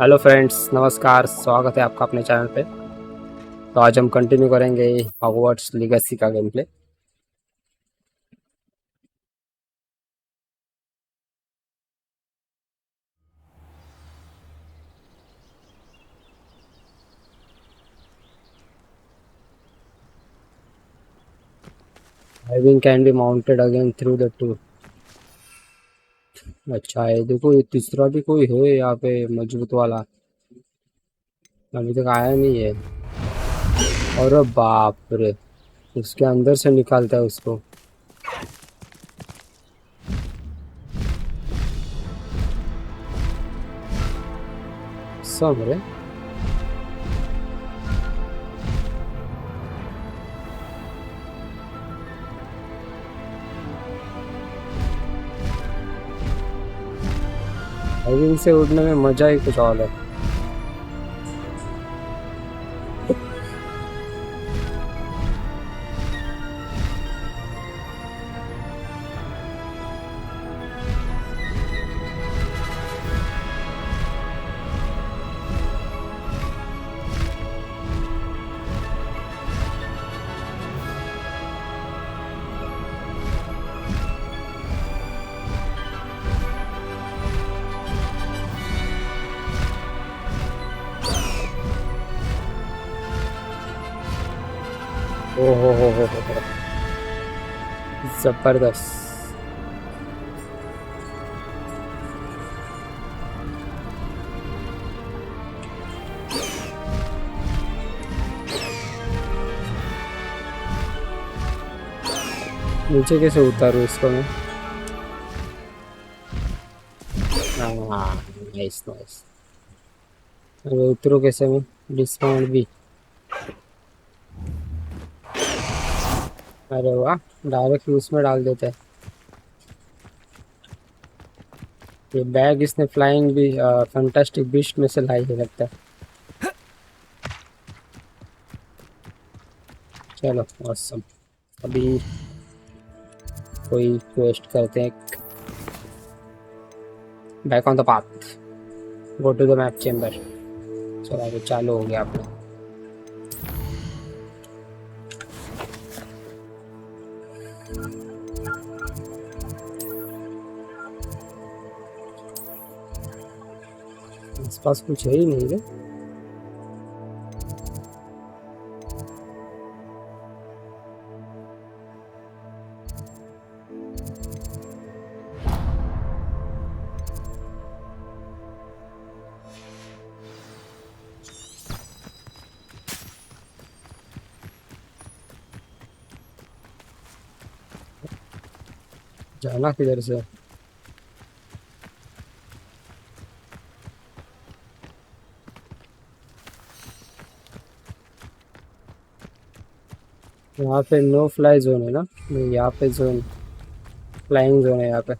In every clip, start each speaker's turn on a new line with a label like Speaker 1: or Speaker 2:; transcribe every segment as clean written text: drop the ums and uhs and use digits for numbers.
Speaker 1: Hello friends, नमस्कार। स्वागत है आपका अपने चैनल पे। तो आज हम कंटिन्यू करेंगे हॉगवर्ट्स लीगेसी का game play. Driving can be mounted again through the tour. अच्छा है, देखो ये तीसरा भी कोई है यहाँ पे मजबूत वाला। अभी तक आया नहीं है। और बाप रे, उसके अंदर से निकालता है उसको। सब रे। ड्राइविंग से उड़ने में मजा ही कुछ और है। ओ हो, जबरदस्त। नीचे कैसे उतारूँ इसको मैं? हाँ, नाइस नाइस। अरे उतरो कैसे मैं? डिस्काउंट भी। अरे वाह, डायरेक्ट उसमें डाल देते हैं। ये बैग इसने फ्लाइंग भी फैंटास्टिक बीस्ट में से लाई है लगता है। चलो ऑसम। अभी कोई क्वेस्ट करते हैं। Back on the path, go to the map chamber. चलो अभी चालू हो गया अपना। आस पास कुछ है ही नहीं है। जाना किधर से? यहाँ पे नो फ्लाई जोन है ना? नहीं, यहाँ पे जोन, फ्लाइंग जोन है यहाँ पे।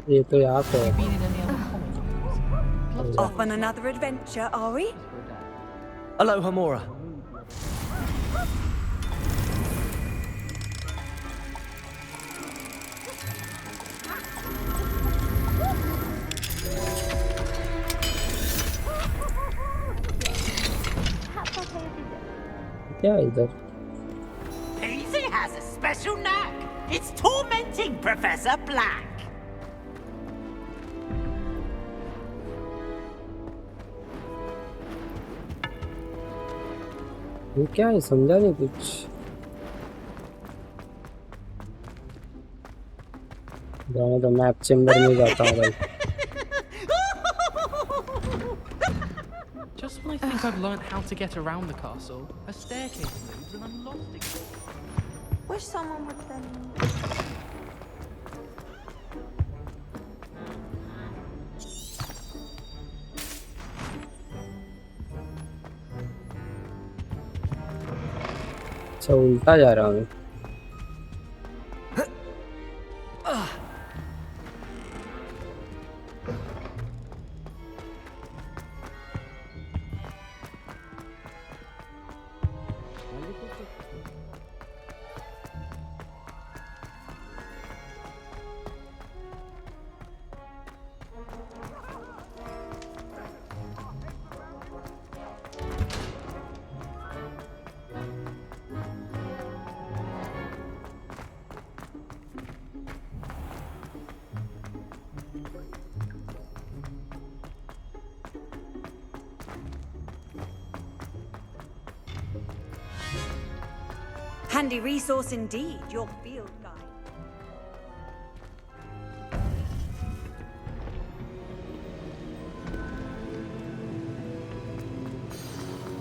Speaker 1: ये तो यहाँ पे है।
Speaker 2: Off on another adventure, are we?
Speaker 3: Hello, Hamora.
Speaker 1: क्या है इधर?
Speaker 4: Easy has a special knack. It's tormenting Professor Black.
Speaker 1: ये क्या है, समझा नहीं कुछ। जाने तो मैप चेम्बर में जाता हूँ भाई।
Speaker 5: Just when I think I've learnt how to get around the castle, a staircase moves and I'm lost again.
Speaker 2: Wish someone would send me.
Speaker 1: अच्छा, उल्टा जा रहा हूँ।
Speaker 2: Handy resource indeed, your field guide.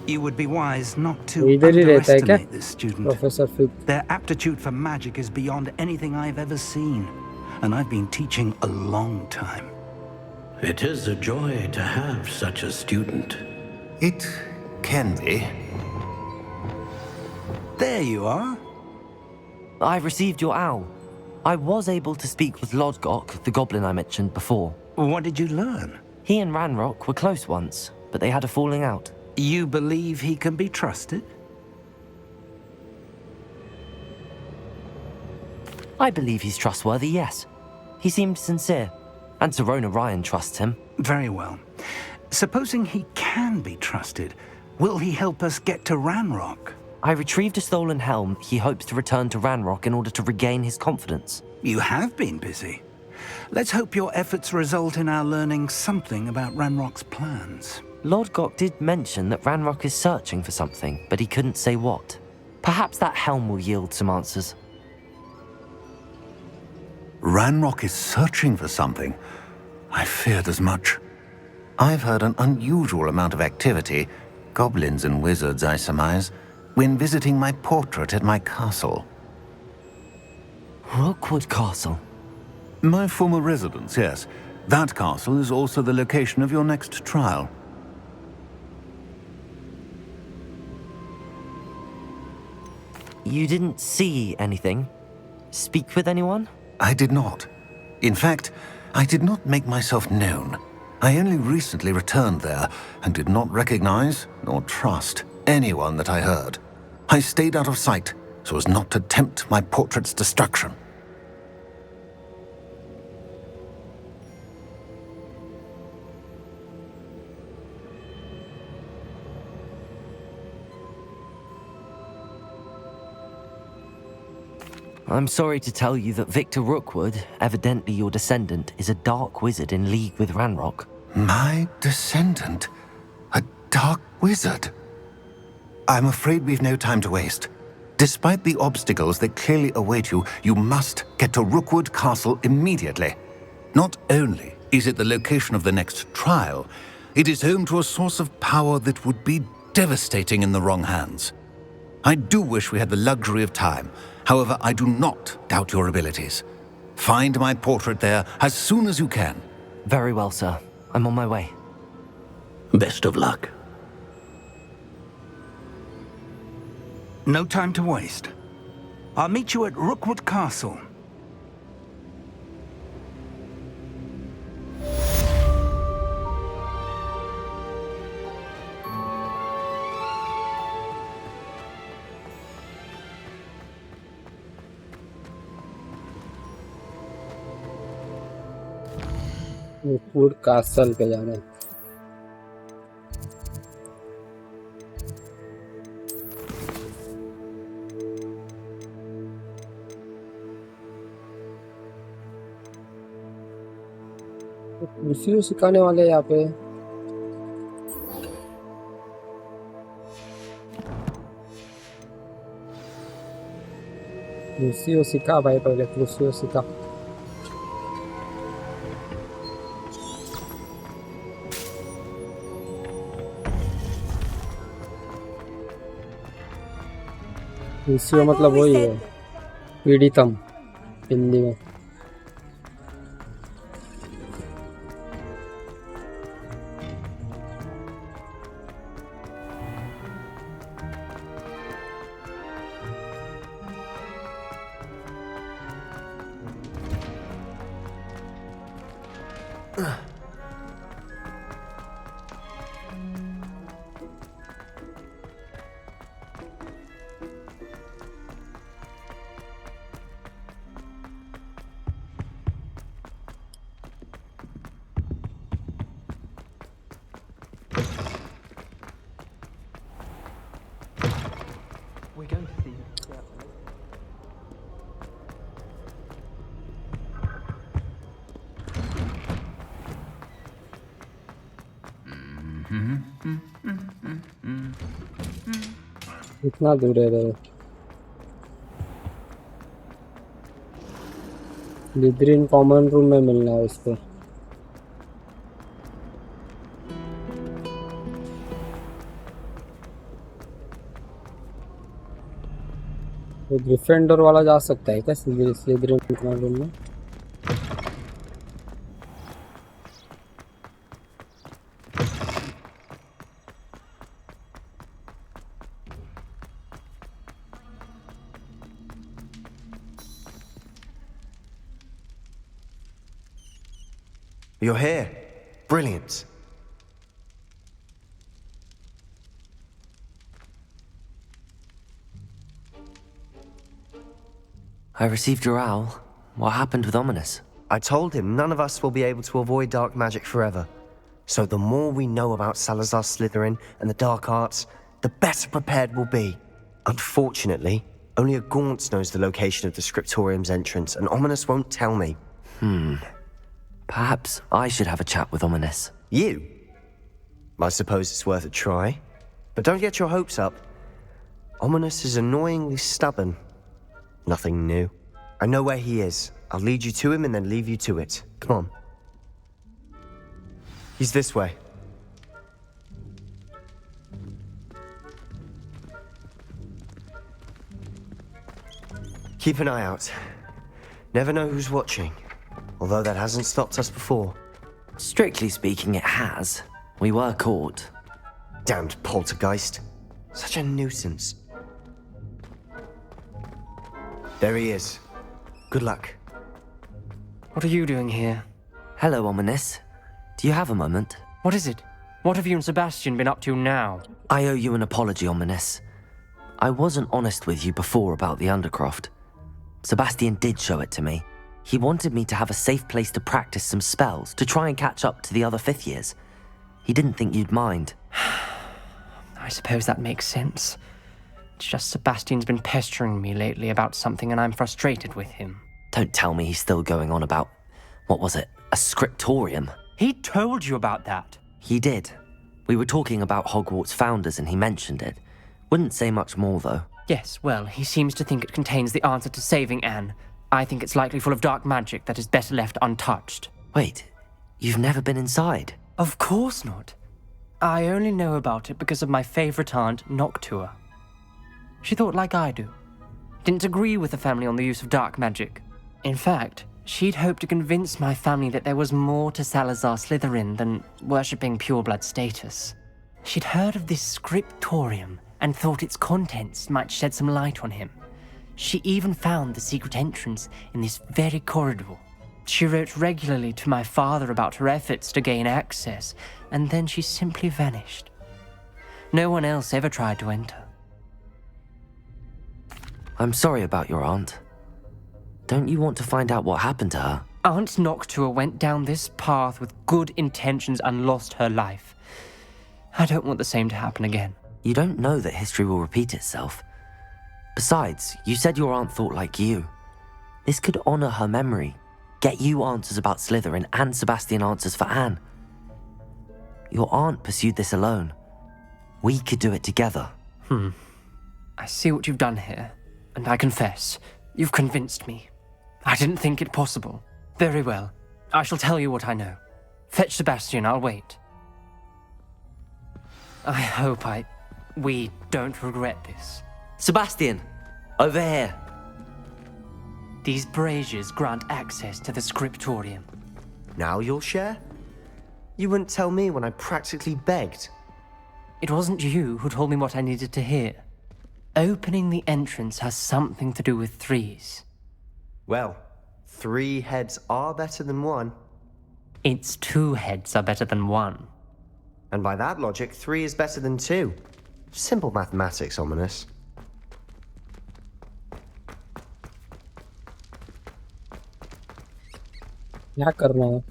Speaker 6: You would be wise not to
Speaker 1: इधर ही रहता है क्या
Speaker 6: underestimate this student.
Speaker 1: Professor Fick?
Speaker 6: Their aptitude for magic is beyond anything I've ever seen, and I've been teaching a long time.
Speaker 7: It is a joy to have such a student.
Speaker 8: It can be.
Speaker 6: There you are.
Speaker 3: I've received your owl. I was able to speak with Lodgok, the goblin I mentioned before.
Speaker 6: What did you learn?
Speaker 3: He and Ranrock were close once, but they had a falling out.
Speaker 6: You believe he can be trusted?
Speaker 3: I believe he's trustworthy, yes. He seemed sincere, and Serona Ryan trusts him.
Speaker 6: Very well. Supposing he can be trusted, will he help us get to Ranrock?
Speaker 3: I retrieved a stolen helm. He hopes to return to Ranrock in order to regain his confidence.
Speaker 6: You have been busy. Let's hope your efforts result in our learning something about Ranrock's plans.
Speaker 3: Lodgok did mention that Ranrock is searching for something, but he couldn't say what. Perhaps that helm will yield some answers.
Speaker 8: Ranrock is searching for something. I feared as much. I've heard an unusual amount of activity, goblins and wizards, I surmise, when visiting my portrait at my castle.
Speaker 3: Rookwood Castle.
Speaker 8: My former residence, yes. That castle is also the location of your next trial.
Speaker 3: You didn't see anything? Speak with anyone?
Speaker 8: I did not. In fact, I did not make myself known. I only recently returned there and did not recognize nor trust anyone that I heard. I stayed out of sight so as not to tempt my portrait's destruction.
Speaker 3: I'm sorry to tell you that Victor Rookwood, evidently your descendant, is a dark wizard in league with Ranrock.
Speaker 8: My descendant? A dark wizard? I'm afraid we've no time to waste. Despite the obstacles that clearly await you, you must get to Rookwood Castle immediately. Not only is it the location of the next trial, it is home to a source of power that would be devastating in the wrong hands. I do wish we had the luxury of time. However, I do not doubt your abilities. Find my portrait there as soon as you can.
Speaker 3: Very well, sir. I'm on my way.
Speaker 7: Best of luck.
Speaker 6: No time to waste. I'll meet you at Rookwood Castle.
Speaker 1: Would castle पे जाना है। कुर्सी सिखाने वाले यहाँ पे कुर्सी सिखा भाई, पहले कुर्सी सिखा। कुर्सी मतलब वही है पीड़ितम हिंदी में।
Speaker 5: We're going to see.
Speaker 1: कितना दूर है रे? स्लिदरिन कॉमन रूम में मिलना है उसको। तो ग्रिफिंडोर वाला जा सकता है क्या स्लिदरिन कॉमन रूम में?
Speaker 9: You're here. Brilliant.
Speaker 3: I received your owl. What happened with Ominous?
Speaker 9: I told him none of us will be able to avoid dark magic forever. So the more we know about Salazar Slytherin and the dark arts, the better prepared we'll be. Unfortunately, only a Gaunt knows the location of the Scriptorium's entrance, and Ominous won't tell me.
Speaker 3: Perhaps I should have a chat with Ominous.
Speaker 9: You? I suppose it's worth a try. But don't get your hopes up. Ominous is annoyingly stubborn. Nothing new. I know where he is. I'll lead you to him and then leave you to it. Come on. He's this way. Keep an eye out. Never know who's watching. Although that hasn't stopped us before.
Speaker 3: Strictly speaking, it has. We were caught.
Speaker 9: Damned poltergeist. Such a nuisance. There he is. Good luck.
Speaker 10: What are you doing here?
Speaker 3: Hello, Ominous. Do you have a moment?
Speaker 10: What is it? What have you and Sebastian been up to now?
Speaker 3: I owe you an apology, Ominous. I wasn't honest with you before about the Undercroft. Sebastian did show it to me. He wanted me to have a safe place to practice some spells, to try and catch up to the other fifth years. He didn't think you'd mind.
Speaker 10: I suppose that makes sense. It's just Sebastian's been pestering me lately about something and I'm frustrated with him.
Speaker 3: Don't tell me he's still going on about, what was it, a scriptorium?
Speaker 10: He told you about that?
Speaker 3: He did. We were talking about Hogwarts founders and he mentioned it. Wouldn't say much more, though.
Speaker 10: Yes, well, he seems to think it contains the answer to saving Anne. I think it's likely full of dark magic that is better left untouched.
Speaker 3: Wait, you've never been inside?
Speaker 10: Of course not. I only know about it because of my favourite aunt, Noctua. She thought like I do. Didn't agree with the family on the use of dark magic. In fact, she'd hoped to convince my family that there was more to Salazar Slytherin than worshipping pureblood status. She'd heard of this scriptorium and thought its contents might shed some light on him. She even found the secret entrance in this very corridor. She wrote regularly to my father about her efforts to gain access, and then she simply vanished. No one else ever tried to enter.
Speaker 3: I'm sorry about your aunt. Don't you want to find out what happened to her?
Speaker 10: Aunt Noctua went down this path with good intentions and lost her life. I don't want the same to happen again.
Speaker 3: You don't know that history will repeat itself. Besides, you said your aunt thought like you. This could honor her memory, get you answers about Slytherin and Sebastian answers for Anne. Your aunt pursued this alone. We could do it together.
Speaker 10: I see what you've done here, and I confess, you've convinced me. I didn't think it possible. Very well. I shall tell you what I know. Fetch Sebastian, I'll wait. I hope we don't regret this.
Speaker 3: Sebastian! Over here!
Speaker 10: These braziers grant access to the scriptorium.
Speaker 9: Now you'll share? You wouldn't tell me when I practically begged.
Speaker 10: It wasn't you who told me what I needed to hear. Opening the entrance has something to do with threes.
Speaker 9: Well, 3 heads are better than 1.
Speaker 10: Its 2 heads are better than 1.
Speaker 9: And by that logic, 3 is better than 2. Simple mathematics, Ominous.
Speaker 1: क्या करना है?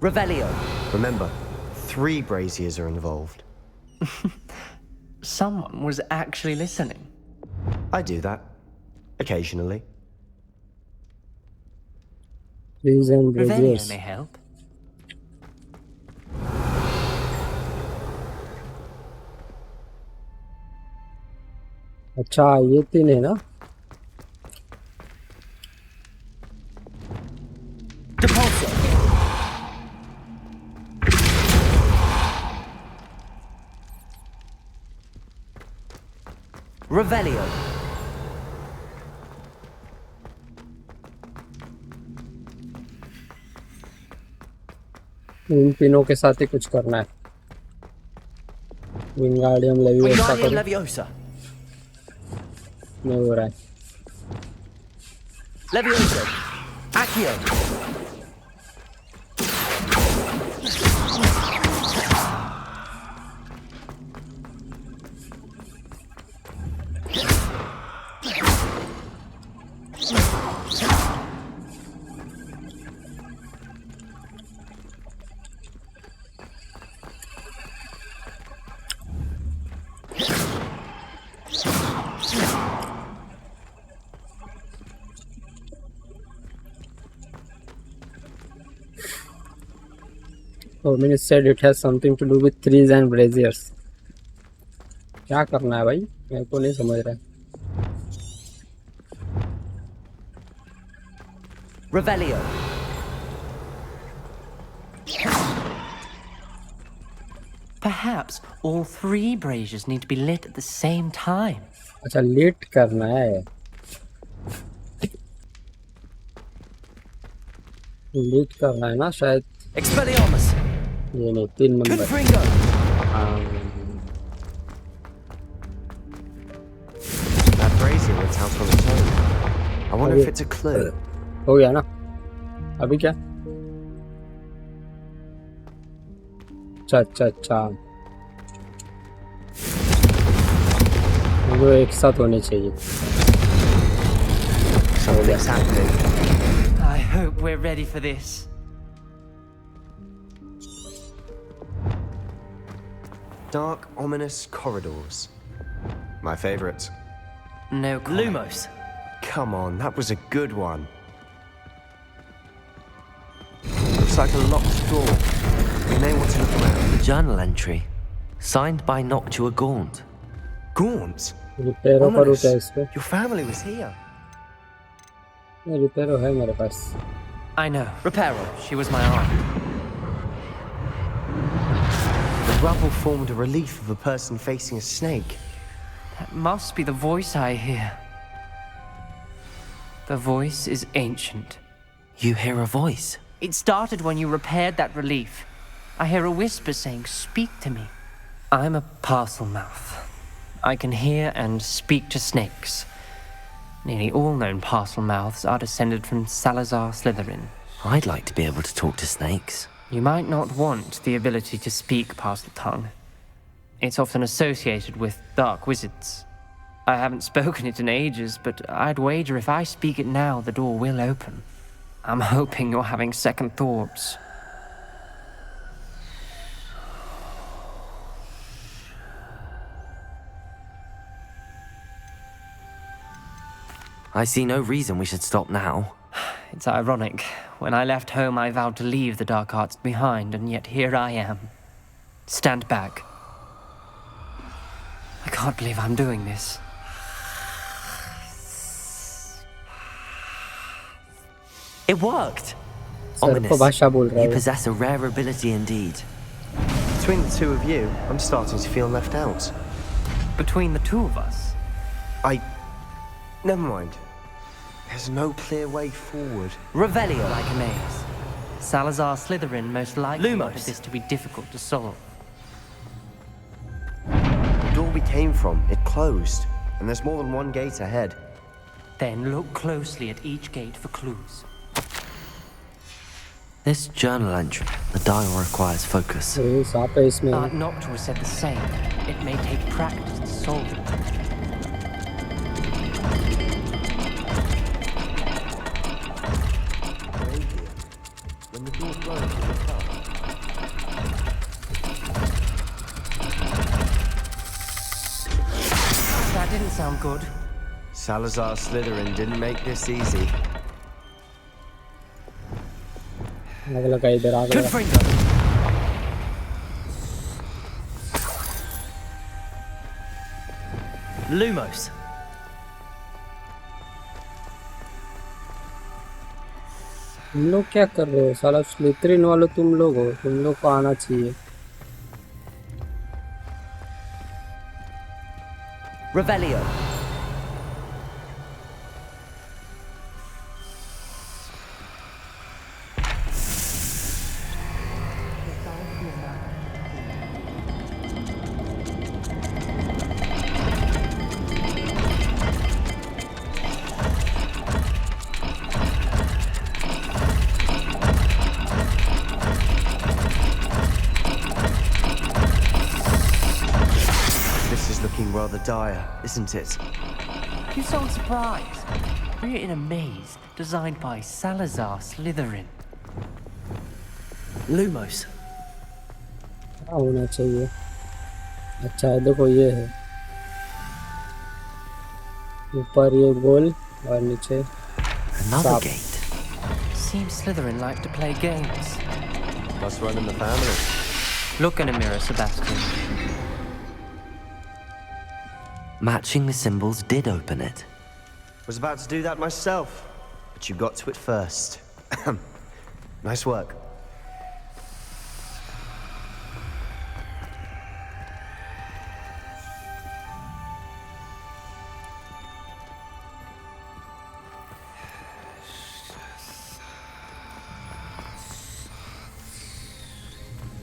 Speaker 3: Revelio!
Speaker 9: Remember, 3 braziers are involved.
Speaker 10: Someone was actually listening.
Speaker 9: I do that. Occasionally.
Speaker 1: Trees and
Speaker 10: Revelio
Speaker 1: bridges.
Speaker 10: may help.
Speaker 1: अच्छा ये 3 है ना?
Speaker 3: Revelio.
Speaker 1: इन तीनों के साथ ही कुछ करना है। विंगार्डियम लेवियोसा
Speaker 3: Wingardium
Speaker 1: करो।
Speaker 3: Leviosa.
Speaker 1: नहीं हो रहा है।
Speaker 3: Leviosa. Accio.
Speaker 1: Oh, Minute said it has something to do with trees and braziers. क्या करना है भाई? मेरे को नहीं समझ रहा है।
Speaker 3: Revelio.
Speaker 10: Perhaps all three braziers need to be lit at the same time.
Speaker 1: अच्छा, लेट करना है। लेट करना है ना शायद।
Speaker 3: Expelliarmus.
Speaker 1: ये नहीं, 3 number.
Speaker 3: Confringo.
Speaker 9: That brazier went out on its own. I wonder if it's a clue.
Speaker 1: हो गया ना? अभी क्या? अच्छा। वो एक साथ होने चाहिए।
Speaker 9: Something's happening.
Speaker 10: I hope we're ready for this.
Speaker 9: Dark, ominous corridors. My favorite.
Speaker 10: No comment.
Speaker 3: Lumos.
Speaker 9: Come on, that was a good one. Looks like a locked door. We may want to look around.
Speaker 3: The journal entry. Signed by Noctua Gaunt.
Speaker 9: Gaunt?
Speaker 1: रिपेयरो करूँ क्या इसको?
Speaker 9: Your family was here.
Speaker 1: रिपेयरो है मेरे पास।
Speaker 10: I know.
Speaker 3: Reparo.
Speaker 10: She was my aunt.
Speaker 9: The rubble formed a relief of a person facing a snake.
Speaker 10: That must be the voice I hear. The voice is ancient.
Speaker 3: You hear a voice.
Speaker 10: It started when you repaired that relief. I hear a whisper saying, "Speak to me." I'm a parcel mouth. I can hear and speak to snakes. Nearly all known parcel mouths are descended from Salazar Slytherin.
Speaker 3: I'd like to be able to talk to snakes.
Speaker 10: You might not want the ability to speak parcel tongue. It's often associated with dark wizards. I haven't spoken it in ages, but I'd wager if I speak it now, the door will open. I'm hoping you're having second thoughts.
Speaker 3: I see no reason we should stop now.
Speaker 10: It's ironic. When I left home, I vowed to leave the dark arts behind, and yet here I am. Stand back. I can't believe I'm doing this.
Speaker 3: It worked!
Speaker 1: Sir को
Speaker 3: Ominous.
Speaker 1: भाषा बोल रहा
Speaker 3: You
Speaker 1: है।
Speaker 3: possess a rare ability indeed.
Speaker 9: Between the two of you, I'm starting to feel left out.
Speaker 10: Between the two of us,
Speaker 9: Never mind. There's no clear way forward.
Speaker 3: Revelio.
Speaker 10: like a maze. Salazar Slytherin most likely
Speaker 3: Lumos.
Speaker 10: wanted this to be difficult to solve.
Speaker 9: The door we came from, it closed. And there's more than one gate ahead.
Speaker 10: Then look closely at each gate for clues.
Speaker 3: This journal entry. The dial requires focus.
Speaker 1: ये सांप है इसमें।
Speaker 10: Noctua said the same. It may take practice to solve it.
Speaker 9: When the door closed, it looked up.
Speaker 10: That didn't sound good.
Speaker 9: Salazar Slytherin didn't make this easy.
Speaker 1: लगा इधर आ गया।
Speaker 3: Confringo. Lumos.
Speaker 1: तुम लोग क्या कर रहे हो? साला स्लिथरिन वालों तुम लोग हो। तुम लोग को आना चाहिए।
Speaker 9: Revelio. This is looking rather dire, isn't it?
Speaker 10: You sound surprised. We're in a maze designed by Salazar Slytherin.
Speaker 9: Lumos.
Speaker 1: हाँ होना चाहिए। अच्छा है, देखो ये है ऊपर ये गोल और नीचे
Speaker 3: Another
Speaker 1: सांप।
Speaker 3: gate.
Speaker 10: Seems Slytherin like to play games.
Speaker 9: Must run in the family.
Speaker 10: Look in a mirror, Sebastian.
Speaker 3: Matching the symbols did open it.
Speaker 9: Was about to do that myself, but you got to it first. Nice work.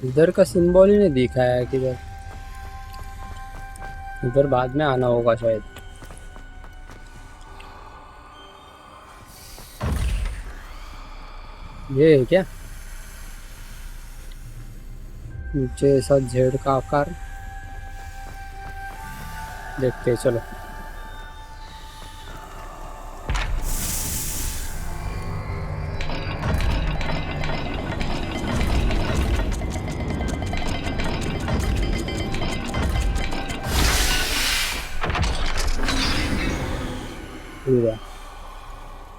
Speaker 1: इधर का symbol ही नहीं दिखा है किधर। इधर बाद में आना होगा शायद। ये है क्या? नीचे ऐसा जेड का आकार देखते हैं, चलो। Yeah.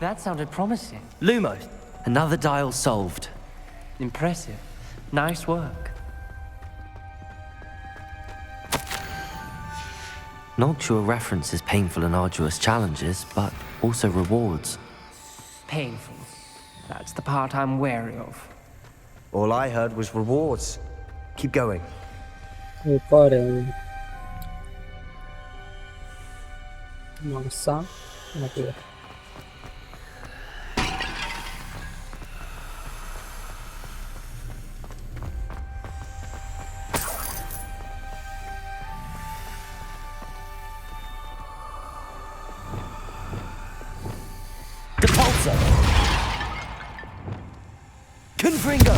Speaker 10: That sounded promising.
Speaker 9: Lumos.
Speaker 3: Another dial solved.
Speaker 10: Impressive. Nice work.
Speaker 3: Noctua references painful and arduous challenges, but also rewards.
Speaker 10: Painful. That's the part I'm wary of.
Speaker 9: All I heard was rewards. Keep going.
Speaker 1: एक और है मासा मतलब
Speaker 9: Depulso. Confringo.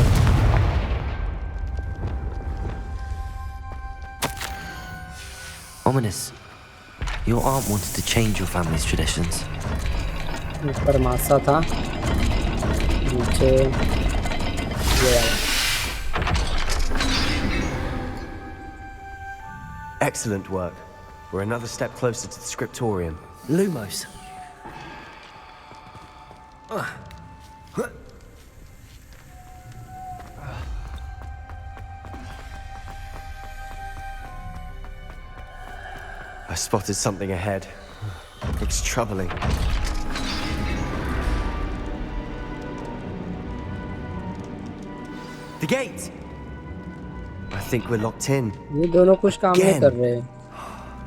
Speaker 3: Ominous. Your aunt wanted to change your family's traditions.
Speaker 1: ऊपर मासा था, नीचे ये वाला।
Speaker 9: Excellent work. We're another step closer to the scriptorium. Lumos. I spotted something ahead. Looks troubling. The gate! I think we're locked in.
Speaker 1: ये दोनों कुछ काम नहीं कर रहे हैं।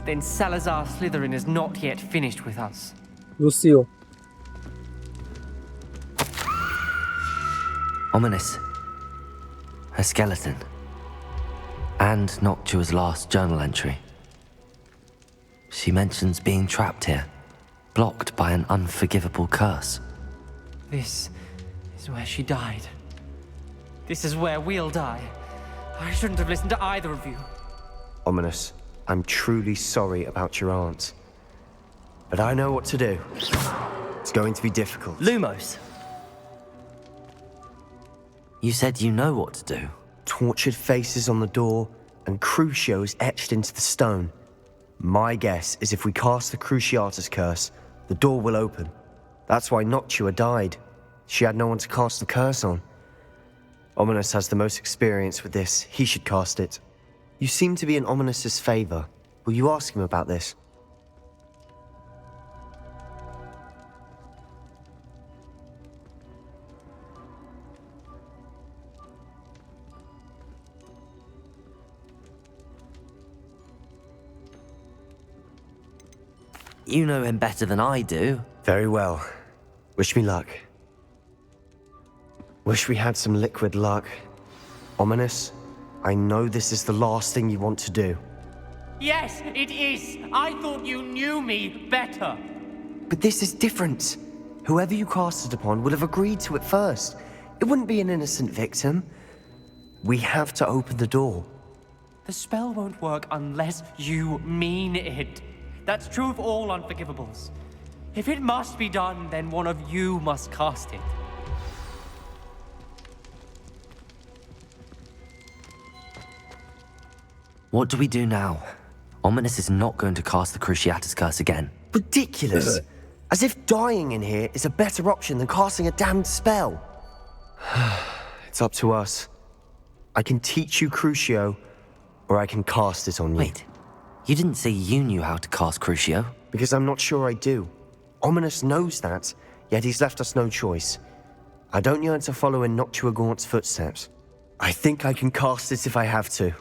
Speaker 10: Then Salazar Slytherin is not yet finished with us.
Speaker 1: Lucio.
Speaker 3: Ominous. A skeleton. And Noctua's last journal entry. She mentions being trapped here, blocked by an unforgivable curse.
Speaker 10: This is where she died. This is where we'll die. I shouldn't have listened to either of you.
Speaker 9: Ominous, I'm truly sorry about your aunt. But I know what to do. It's going to be difficult. Lumos!
Speaker 3: You said you know what to do.
Speaker 9: Tortured faces on the door and Crucios etched into the stone. My guess is if we cast the Cruciatus curse, the door will open. That's why Noctua died. She had no one to cast the curse on. Ominous has the most experience with this. He should cast it. You seem to be in Ominous's favor. Will you ask him about this?
Speaker 3: You know him better than I do.
Speaker 9: Very well. Wish me luck. Wish we had some liquid luck. Ominous, I know this is the last thing you want to do.
Speaker 10: Yes, it is. I thought you knew me better.
Speaker 9: But this is different. Whoever you cast it upon would have agreed to it first. It wouldn't be an innocent victim. We have to open the door.
Speaker 10: The spell won't work unless you mean it. That's true of all unforgivables. If it must be done, then one of you must cast it.
Speaker 3: What do we do now? Ominous is not going to cast the Cruciatus Curse again.
Speaker 9: Ridiculous. As if dying in here is a better option than casting a damned spell. It's up to us. I can teach you Crucio, or I can cast it on you.
Speaker 3: Wait, you didn't say you knew how to cast Crucio?
Speaker 9: Because I'm not sure I do. Ominous knows that, yet he's left us no choice. I don't yearn to follow in Noctua Gaunt's footsteps. I think I can cast it if I have to.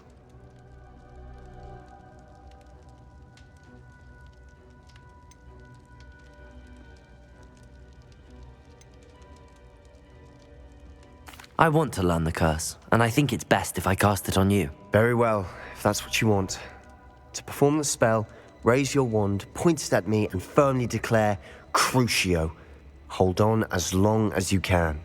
Speaker 3: I want to learn the curse, and I think it's best if I cast it on you.
Speaker 9: Very well, if that's what you want. To perform the spell, raise your wand, point it at me, and firmly declare Crucio. Hold on as long as you can.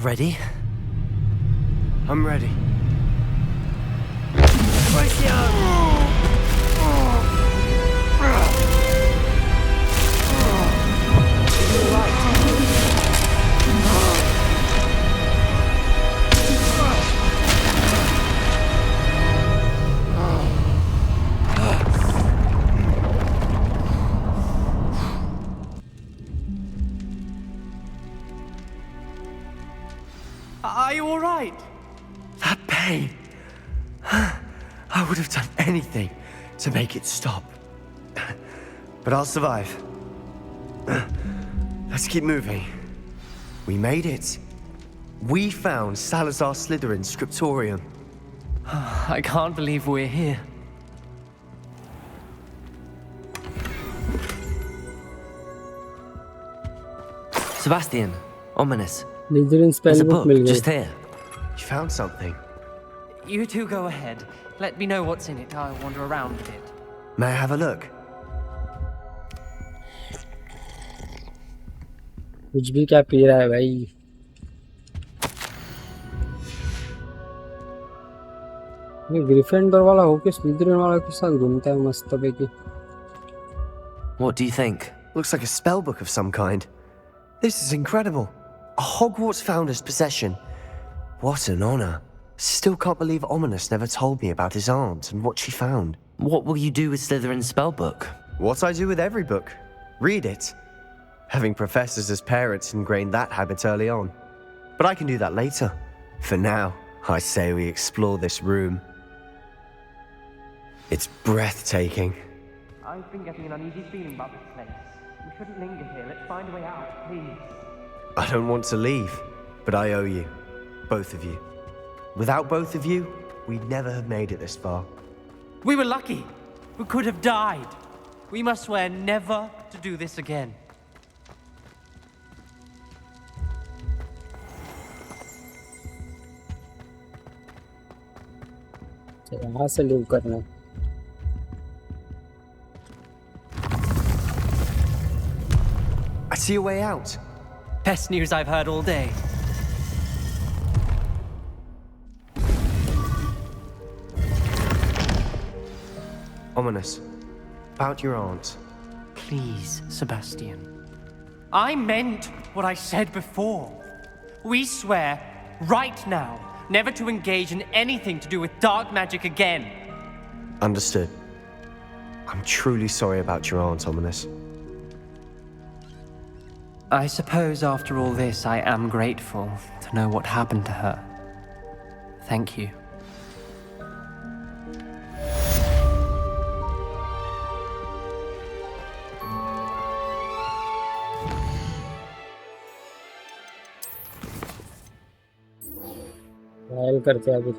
Speaker 3: Ready?
Speaker 9: I'm ready.
Speaker 10: Are you all right?
Speaker 9: That pain. I would have done anything to make it stop. But I'll survive. Let's keep moving. We made it. We found Salazar Slytherin's scriptorium.
Speaker 10: I can't believe we're here.
Speaker 3: Sebastian, Ominous.
Speaker 1: Slytherin
Speaker 3: There's
Speaker 1: spell
Speaker 3: a
Speaker 1: book
Speaker 3: book
Speaker 1: mill
Speaker 3: just
Speaker 1: गई.
Speaker 3: here.
Speaker 9: You found something.
Speaker 10: You two go ahead. Let me know what's in it. I'll wander around a bit.
Speaker 9: May I have a look?
Speaker 1: कुछ भी क्या P रहा है भाई. ये Gryffindor वाला होके स्लिथरिन वाला के साथ घूमता है मस्त पैकी.
Speaker 3: What do you think?
Speaker 9: Looks like a spell book of some kind. This is incredible. A Hogwarts founder's possession. What an honor. Still can't believe Ominous never told me about his aunt and what she found.
Speaker 3: What will you do with Slytherin's spellbook?
Speaker 9: What I do with every book. Read it. Having professors as parents ingrained that habit early on. But I can do that later. For now, I say we explore this room. It's breathtaking.
Speaker 10: I've been getting an uneasy feeling about this place. We shouldn't linger here. Let's find a way out, please.
Speaker 9: I don't want to leave, but I owe you. Both of you. Without both of you, we'd never have made it this far.
Speaker 10: We were lucky. We could have died. We must swear never to do this again.
Speaker 1: यहाँ से leave करना.
Speaker 9: I see a way out.
Speaker 10: Best news I've heard all day.
Speaker 9: Ominous. About your aunt.
Speaker 10: Please, Sebastian. I meant what I said before. We swear, right now, never to engage in anything to do with dark magic again.
Speaker 9: Understood. I'm truly sorry about your aunt, Ominous.
Speaker 10: I suppose after all this, I am grateful to know what happened to her. Thank you.
Speaker 1: Trial करते हैं अभी।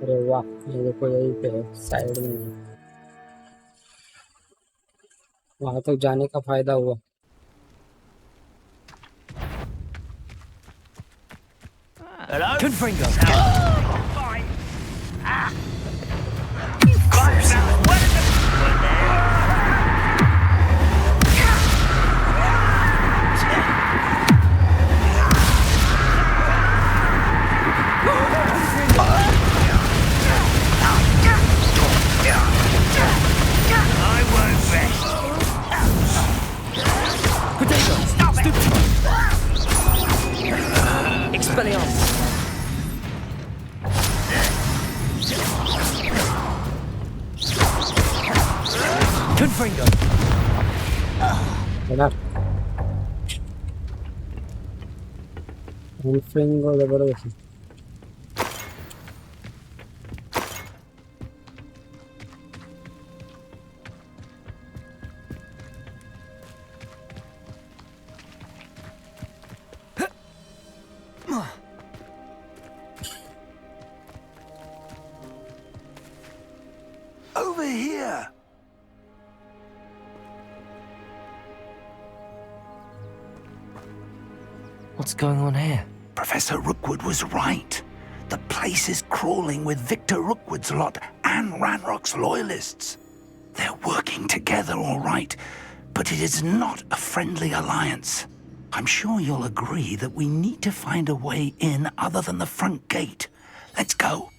Speaker 1: अरे वाह, ये देखो यहीं पे है, साइड में है। वहां तक जाने का फायदा हुआ।
Speaker 4: Hello?
Speaker 10: Confringo.
Speaker 4: Fine. Ah. Right, now, where is it? Well, there. I won't rest.
Speaker 10: Potato.
Speaker 4: Stop it!
Speaker 10: Expelliarmus. Confringo.
Speaker 1: है Confringo जबरदस्त।
Speaker 6: Over here!
Speaker 3: What's going on here?
Speaker 6: Professor Rookwood was right. The place is crawling with Victor Rookwood's lot and Ranrock's loyalists. They're working together all right, but it is not a friendly alliance. I'm sure you'll agree that we need to find a way in other than the front gate. Let's go.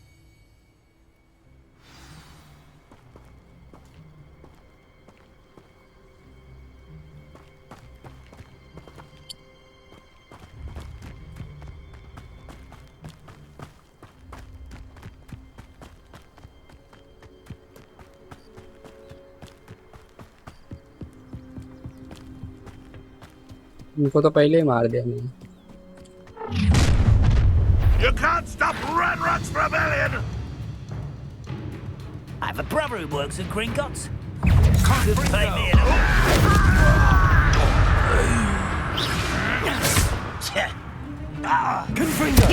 Speaker 1: इनको तो पहले ही मार दिया मैंने।
Speaker 6: You can't stop Ranrock's rebellion!
Speaker 4: I have a brother who works at Gringotts. Could pay me enough.
Speaker 10: Confringo.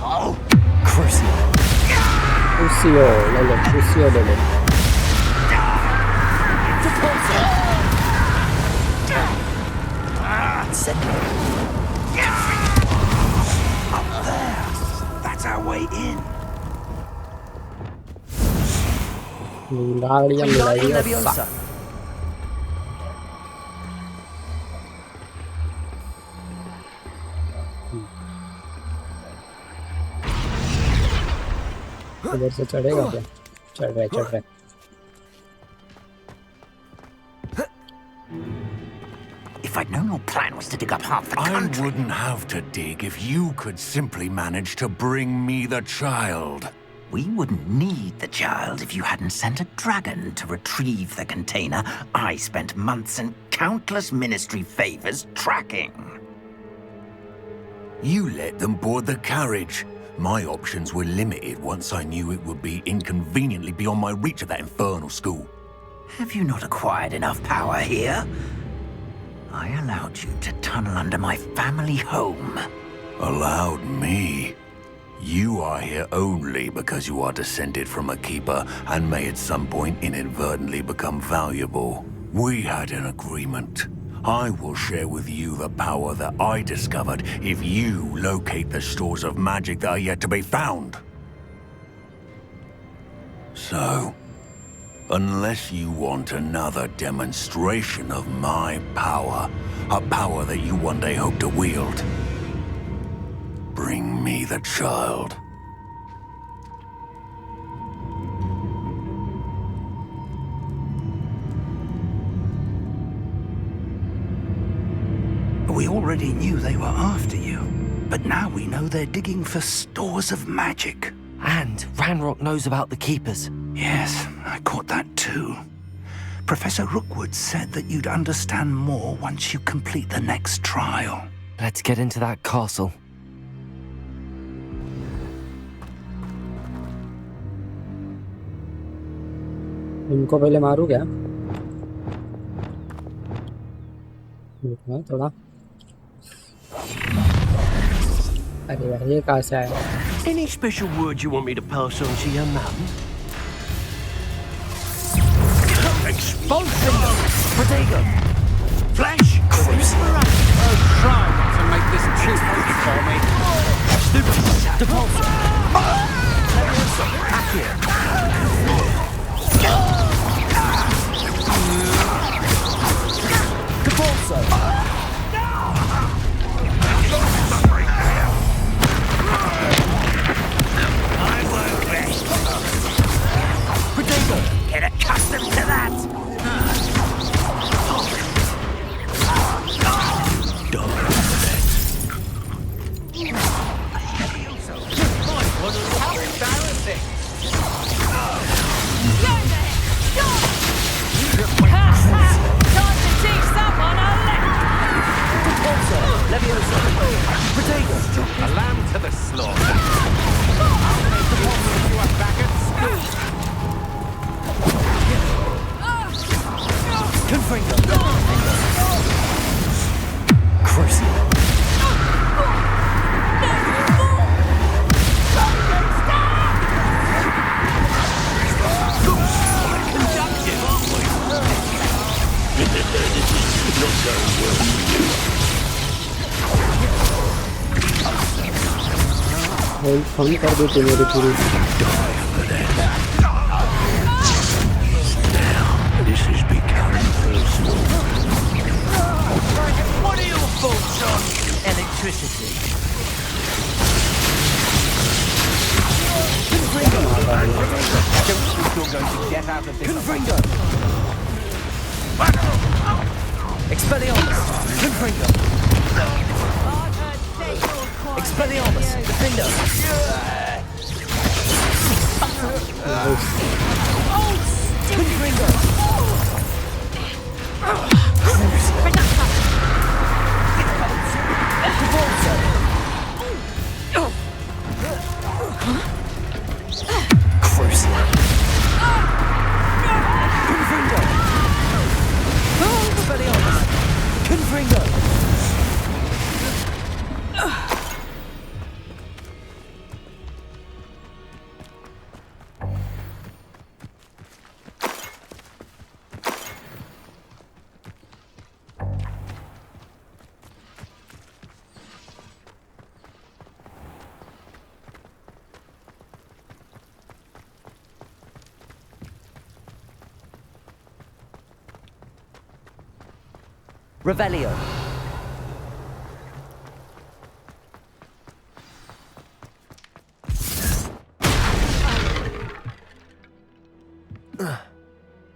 Speaker 4: Oh,
Speaker 10: Crucio.
Speaker 1: Crucio ले लो, Crucio ले लो।
Speaker 6: Up there! That's our way in.
Speaker 1: गाड़ियाँ मिलाइए सा। इधर से चढ़ेगा क्या? चढ़ रहा है, चढ़ रहा है।
Speaker 6: If I'd known your plan was to dig up half the country...
Speaker 8: I wouldn't have to dig if you could simply manage to bring me the child.
Speaker 11: We wouldn't need the child if you hadn't sent a dragon to retrieve the container I spent months and countless ministry favors tracking.
Speaker 8: You let them board the carriage. My options were limited once I knew it would be inconveniently beyond my reach at that infernal school.
Speaker 11: Have you not acquired enough power here? I allowed you to tunnel under my family home.
Speaker 8: Allowed me? You are here only because you are descended from a keeper and may at some point inadvertently become valuable. We had an agreement. I will share with you the power that I discovered if you locate the stores of magic that are yet to be found. So, unless you want another demonstration of my power, a power that you one day hope to wield, bring me the child.
Speaker 6: We already knew they were after you, but now we know they're digging for stores of magic.
Speaker 3: And Ranrock knows about the Keepers.
Speaker 6: Yes, I caught that too. Professor Rookwood said that you'd understand more once you complete the next trial.
Speaker 3: Let's get into that castle.
Speaker 1: इनको पहले मारू क्या? थोड़ा अरे यार ये कहाँ से आया?
Speaker 12: Any special word you want me to pass on to your mum?
Speaker 5: Expulsion! Protego!
Speaker 12: Flash!
Speaker 5: Oh, try not to make this too much for me.
Speaker 12: Depulsor!
Speaker 5: Back here.
Speaker 12: Depulsor!
Speaker 11: Protego! Get accustomed to that!
Speaker 5: How embarrassing!
Speaker 13: Time to teach someone a
Speaker 12: Depulsor! Leviosa! Protego!
Speaker 5: A lamb to the slaughter. You are back at school.
Speaker 12: Confringo! Crucial!
Speaker 1: Phone कर देते मेरे पूरी
Speaker 6: This is becoming personal.
Speaker 11: What are your thoughts on electricity?
Speaker 5: I don't think you're going to get out of this.
Speaker 12: Confringo! Expelliarmus! Confringo! Expelliarmus! Defender! Confringo! Crucial! Confringo! Expelliarmus! Confringo! Revelio.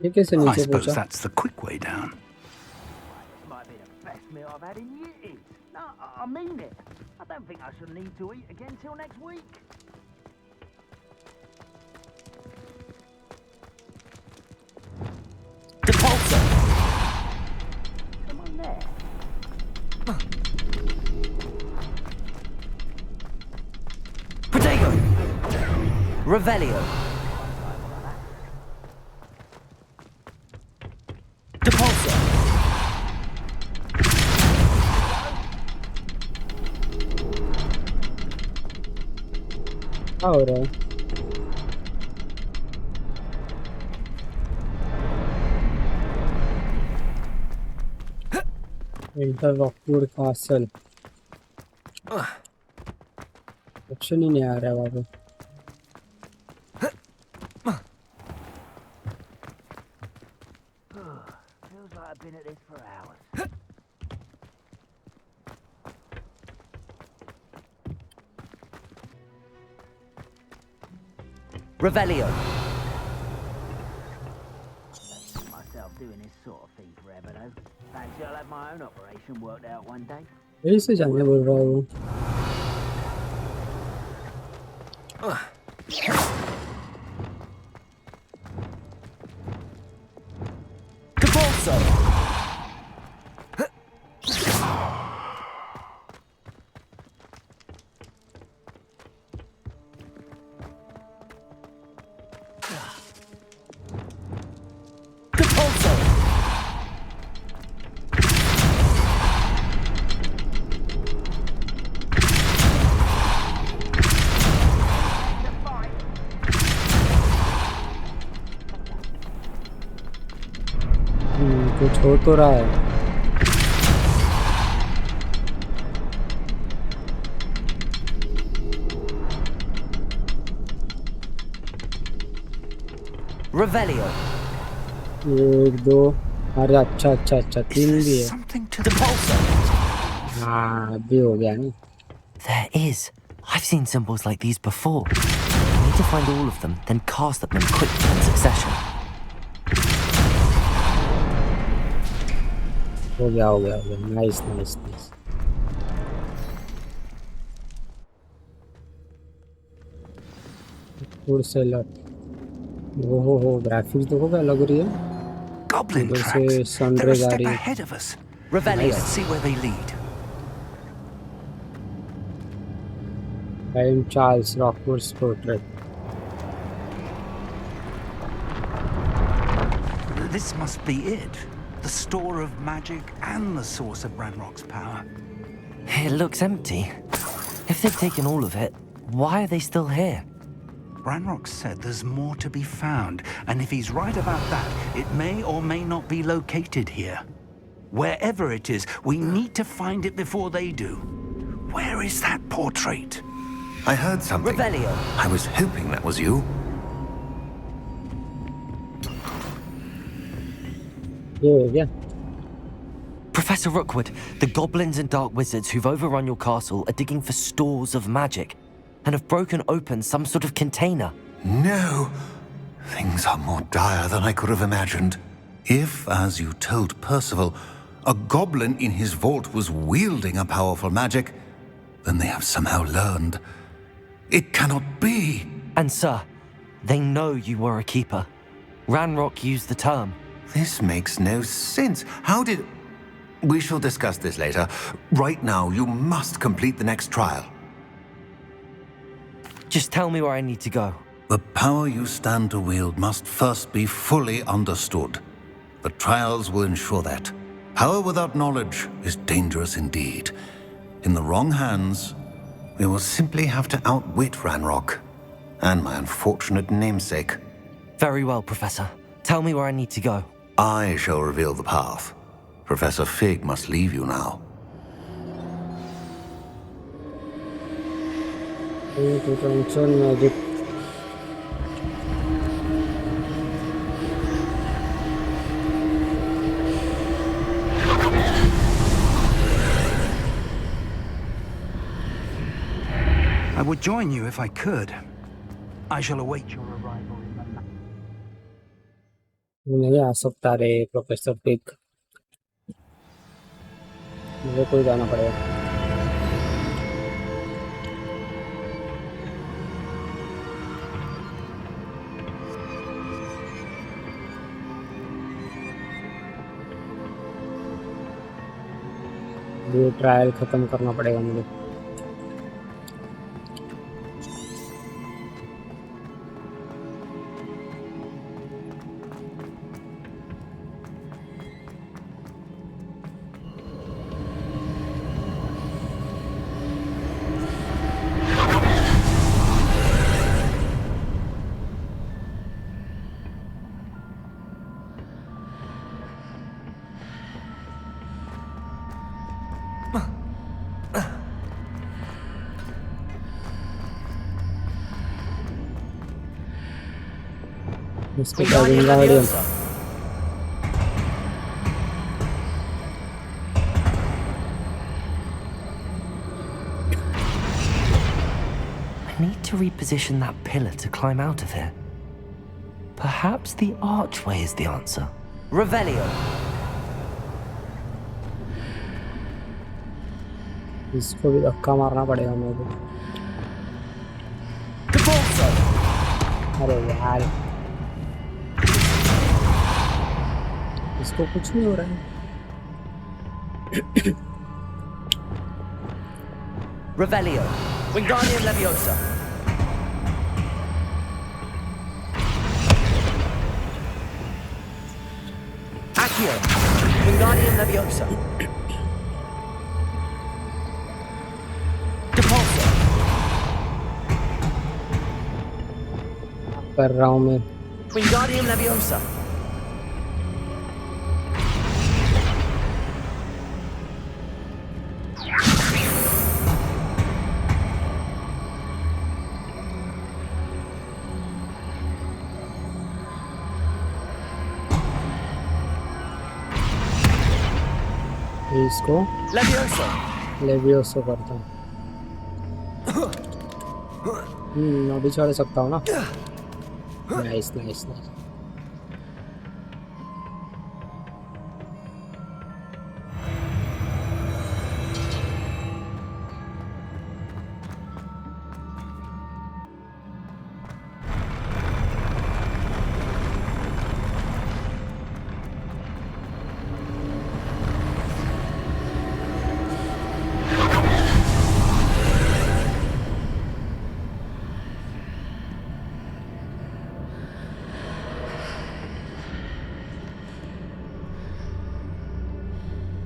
Speaker 1: ये कैसे
Speaker 6: I
Speaker 1: नीचे
Speaker 6: suppose
Speaker 1: पहुंचा?
Speaker 6: that's the quick way down.
Speaker 4: Might be the best meal I've had in years. No, I mean it. I don't think I shall need to eat again till next week.
Speaker 12: Depulsor!
Speaker 4: Come on there.
Speaker 12: Protego! Revelio. Depulsor!
Speaker 1: क्या हो रहा है? Inter Rockwood castle option ही नहीं आ रहा है वहाँ पे।
Speaker 4: Feels like I've been at this for hours.
Speaker 12: Revelio.
Speaker 4: Myself doing this sort of thing forever though. Fancy I'll have my own operation worked out one day.
Speaker 1: यही से जाने बोल रहा हूँ।
Speaker 9: Depulso!
Speaker 1: कुछ हो तो रहा है।
Speaker 9: Revelio.
Speaker 1: 1 2 अरे अच्छा अच्छा अच्छा 3 भी है। हाँ अभी हो गया ना।
Speaker 3: There is. I've seen symbols like these before. I need to find all of them, then cast at them quickly in succession.
Speaker 1: हो गया हो गया हो गया। Nice nice nice. कोर्सेलर हो ग्राफिक्स देखो क्या लग रही है।
Speaker 6: Goblin
Speaker 1: इधर से
Speaker 6: tracks. They're a
Speaker 1: सनराइज आ
Speaker 6: step
Speaker 1: रही है।
Speaker 6: ahead of us.
Speaker 9: Revelio.
Speaker 6: Let's see where they lead.
Speaker 1: Time Charles Rockwood's portrait.
Speaker 6: This must be it. The store of magic and the source of Ranrock's power.
Speaker 3: It looks empty. If they've taken all of it, why are they still here?
Speaker 6: Ranrock said there's more to be found, and if he's right about that, it may or may not be located here. Wherever it is, we need to find it before they do. Where is that portrait?
Speaker 8: I heard something.
Speaker 9: Revelio.
Speaker 8: I was hoping that was you.
Speaker 1: Yeah.
Speaker 3: Professor Rookwood, the goblins and dark wizards who've overrun your castle are digging for stores of magic and have broken open some sort of container.
Speaker 8: No. Things are more dire than I could have imagined. If, as you told Percival, a goblin in his vault was wielding a powerful magic, then they have somehow learned. It cannot be.
Speaker 3: And sir, they know you were a keeper. Ranrock used the term.
Speaker 8: This makes no sense. How did... We shall discuss this later. Right now, you must complete the next trial.
Speaker 3: Just tell me where I need to go.
Speaker 8: The power you stand to wield must first be fully understood. The trials will ensure that. Power without knowledge is dangerous indeed. In the wrong hands, we will simply have to outwit Ranrock and my unfortunate namesake.
Speaker 3: Very well, Professor. Tell me where I need to go.
Speaker 8: I shall reveal the path. Professor Fig must leave you now.
Speaker 1: magic.
Speaker 6: I would join you if I could. I shall await your arrival in the night.
Speaker 1: नहीं आ सकता रे professor pick. मुझे कोई जाना पड़ेगा। ये trial खत्म करना पड़ेगा मुझे। इसको क्या दूंगा medium.
Speaker 3: I need to reposition that pillar to climb out of here. Perhaps the archway is the answer.
Speaker 9: Revelio.
Speaker 1: इसको भी धक्का मारना पड़ेगा मेरे को। अरे यार इसको कुछ नहीं हो रहा है।
Speaker 14: Revelio. Wingardium Leviosa. Accio. Wingardium Leviosa. Depulso.
Speaker 1: कर रहा हूँ मैं।
Speaker 14: Wingardium Leviosa.
Speaker 1: इसको
Speaker 14: Levioso.
Speaker 1: लेवियोसो करता हूँ। अभी चढ़ सकता हूँ ना। Nice nice nice.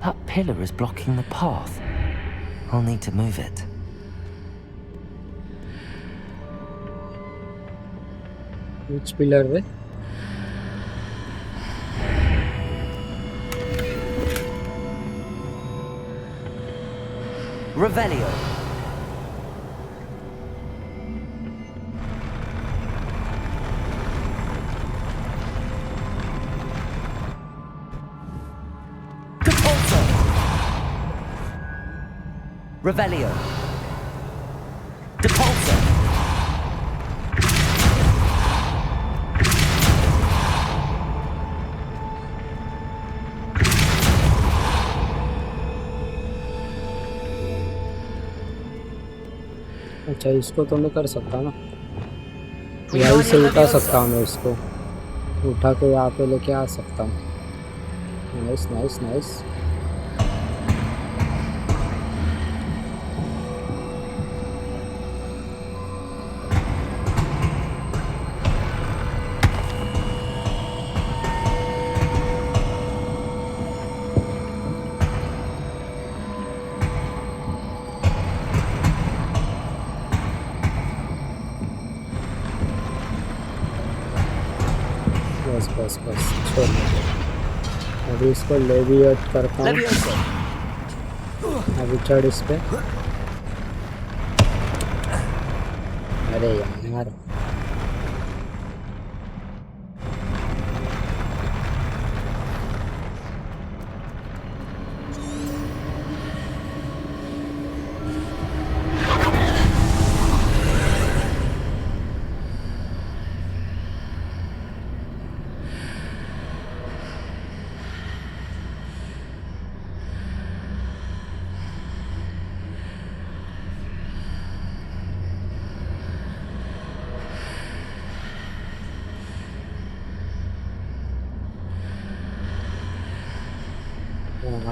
Speaker 3: That pillar is blocking the path. I'll need to move it.
Speaker 1: Which pillar है?
Speaker 14: Revelio. Depulso. Revelio. Depulso.
Speaker 1: अच्छा इसको तो मैं कर सकता हूँ ना। यहीं से उठा सकता हूँ मैं इसको। उठा के यहाँ पे लेके आ सकता हूँ। Nice nice nice. बस बस बस छोड़ दो। अभी इसको लेविएट करता हूँ। अभी चढ़ इस पे। अरे यार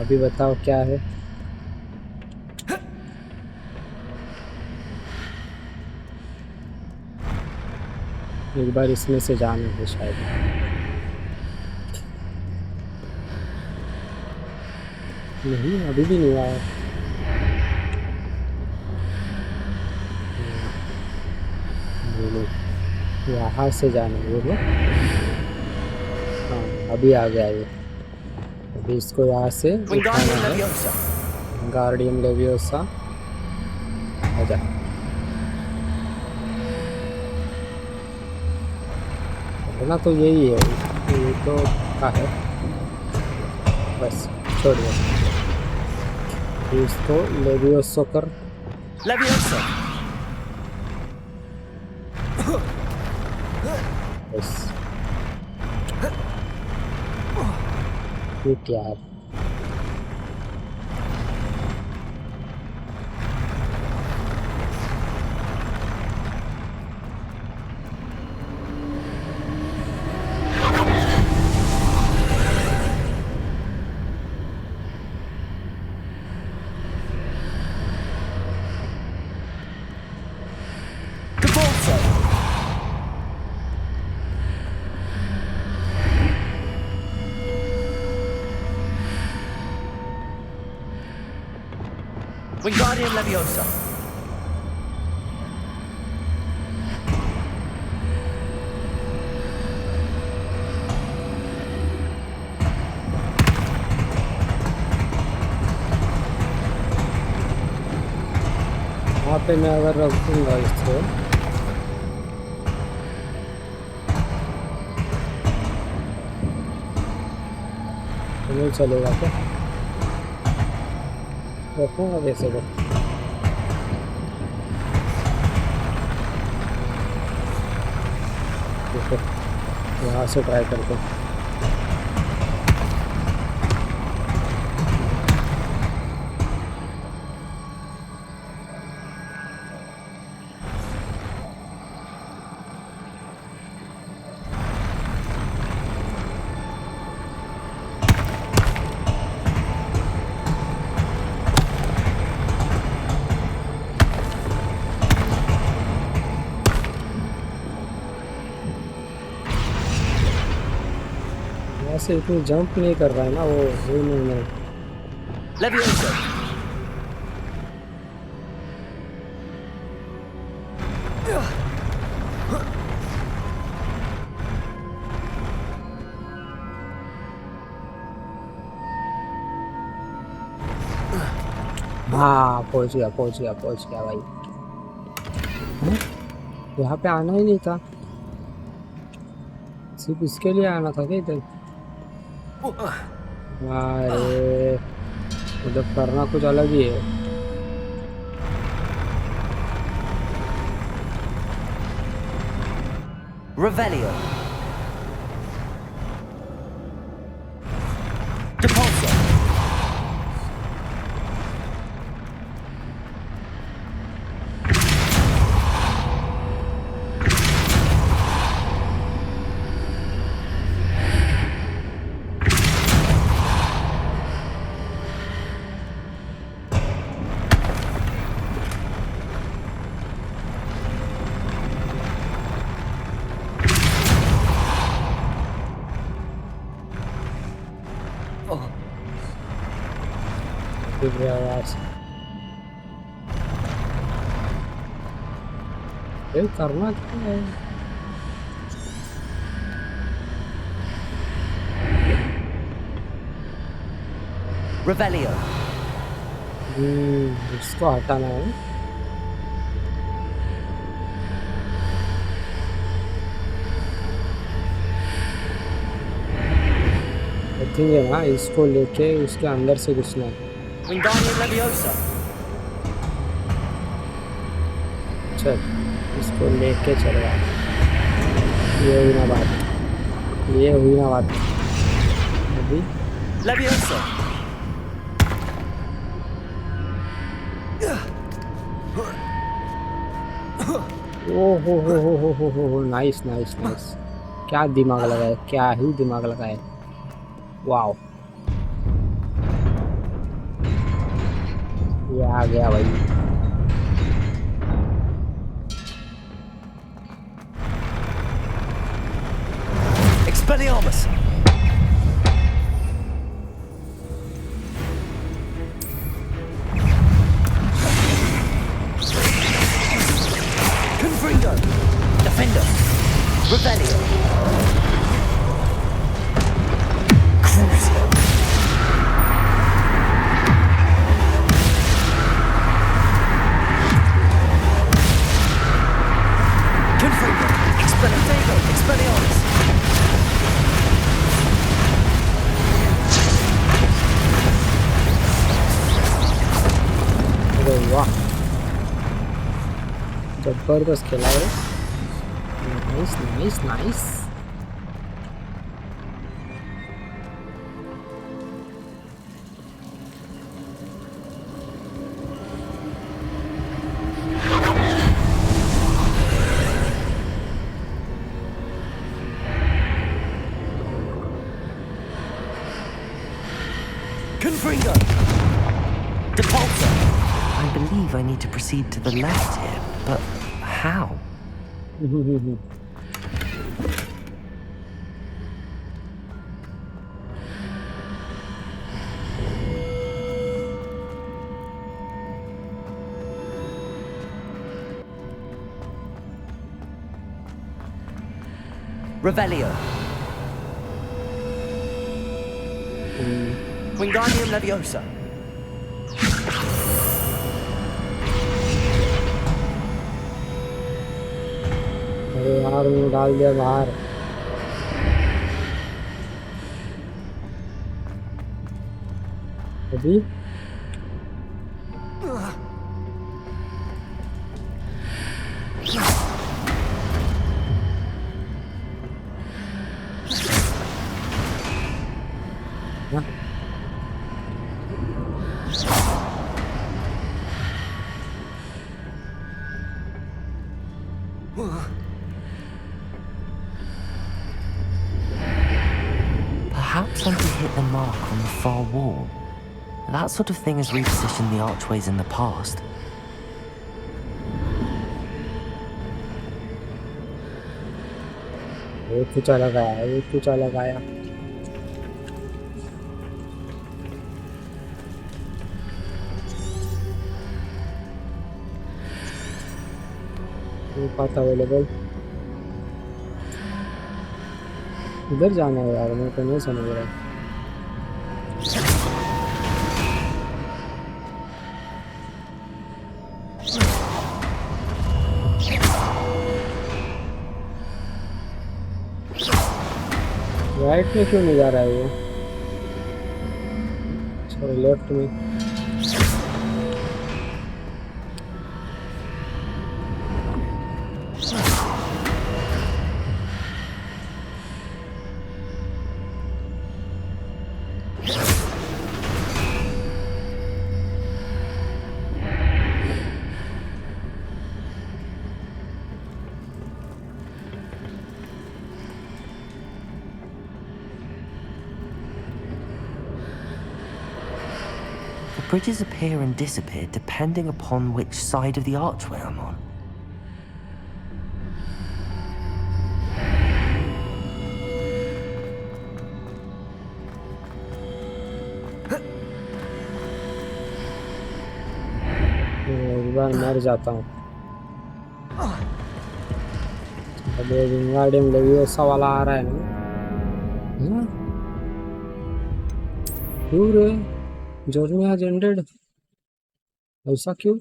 Speaker 1: अभी बताओ क्या है। एक बार इसमें से जाना है शायद। नहीं अभी भी नहीं आया। यहाँ से जाना है वो। हाँ अभी आ गया ये। अभी इसको यहाँ से उठाना है। गार्डियम लेवियोसा आजा। ना तो यही है। ये तो क्या है। बस छोड़ दो। इसको लेवियोसो कर। बस ये क्या है।
Speaker 14: Wingardium Leviosa.
Speaker 1: वहाँ पे मैं अगर रख दूंगा इसको तो नहीं चलेगा क्या? रखूँगा कैसे को? देखो यहाँ से ट्राई करते हैं। ऐसे इतनी जंप नहीं कर रहा है ना वो नहीं
Speaker 14: Leviosa.
Speaker 1: हाँ पहुंच गया भाई। यहाँ पे आना ही नहीं था, सिर्फ इसके लिए आना था क्या इधर? अरे मतलब करना कुछ अलग ही है।
Speaker 14: Revelio. Depulso.
Speaker 1: करना क्या है?
Speaker 14: Revelio.
Speaker 1: इसको हटाना है। ठीक है ना, इसको लेके उसके अंदर से घुसना है।
Speaker 14: Wingardium Leviosa.
Speaker 1: चल इसको लेके चलेगा। ये हुई ना बात अभी।
Speaker 14: Leviosa.
Speaker 1: ओ नाइस। क्या दिमाग लगाए, क्या ही दिमाग लगाए। वाओ, ये आ गया भाई।
Speaker 14: Expelliarmus. Confringo. Defender. Revelio. Crucio. Confringo. Expelliarmus.
Speaker 1: वाह, जबरदस्त खेला है। Nice.
Speaker 14: Confringo. Depulso.
Speaker 3: I believe I need to proceed to the left here, but how?
Speaker 14: Revelio. Wingardium Leviosa.
Speaker 1: अरे यार मैं डाल दिया बाहर। अभी
Speaker 3: Perhaps I could hit the mark on the far wall. That sort of thing has repositioned the archways in the past.
Speaker 1: ये कुछ अलग आया, ये कुछ अलग आया। Path available. इधर जाना है यार, मैं तो नहीं समझ रहा। राइट में क्यों नहीं जा रहा है वो? चलो लेफ्ट में।
Speaker 3: Bridges appear and disappear depending upon which side of the archway I'm on.
Speaker 1: एक बार मर जाता हूँ। अब ये विंगार्डियम लेवियोसा वाला आ रहा है ना? क्यों रे? Journey has ended. ऐसा क्यों?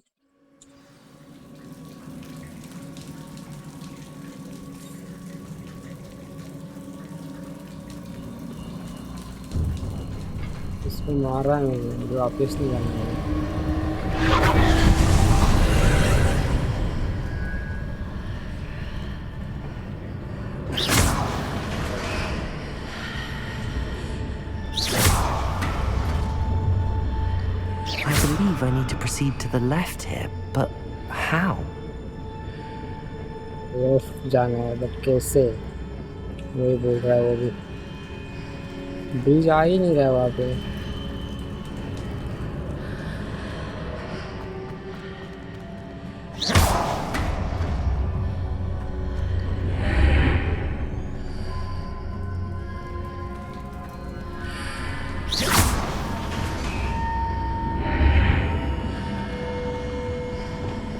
Speaker 1: इसको मार रहा है मुझे, वापस नहीं जाना है।
Speaker 3: I need to proceed to the left here, but how?
Speaker 1: Left जाना है, बट कैसे? वही बोल रहा है वो भी। ब्रिज आ ही नहीं रहा है वहाँ पे।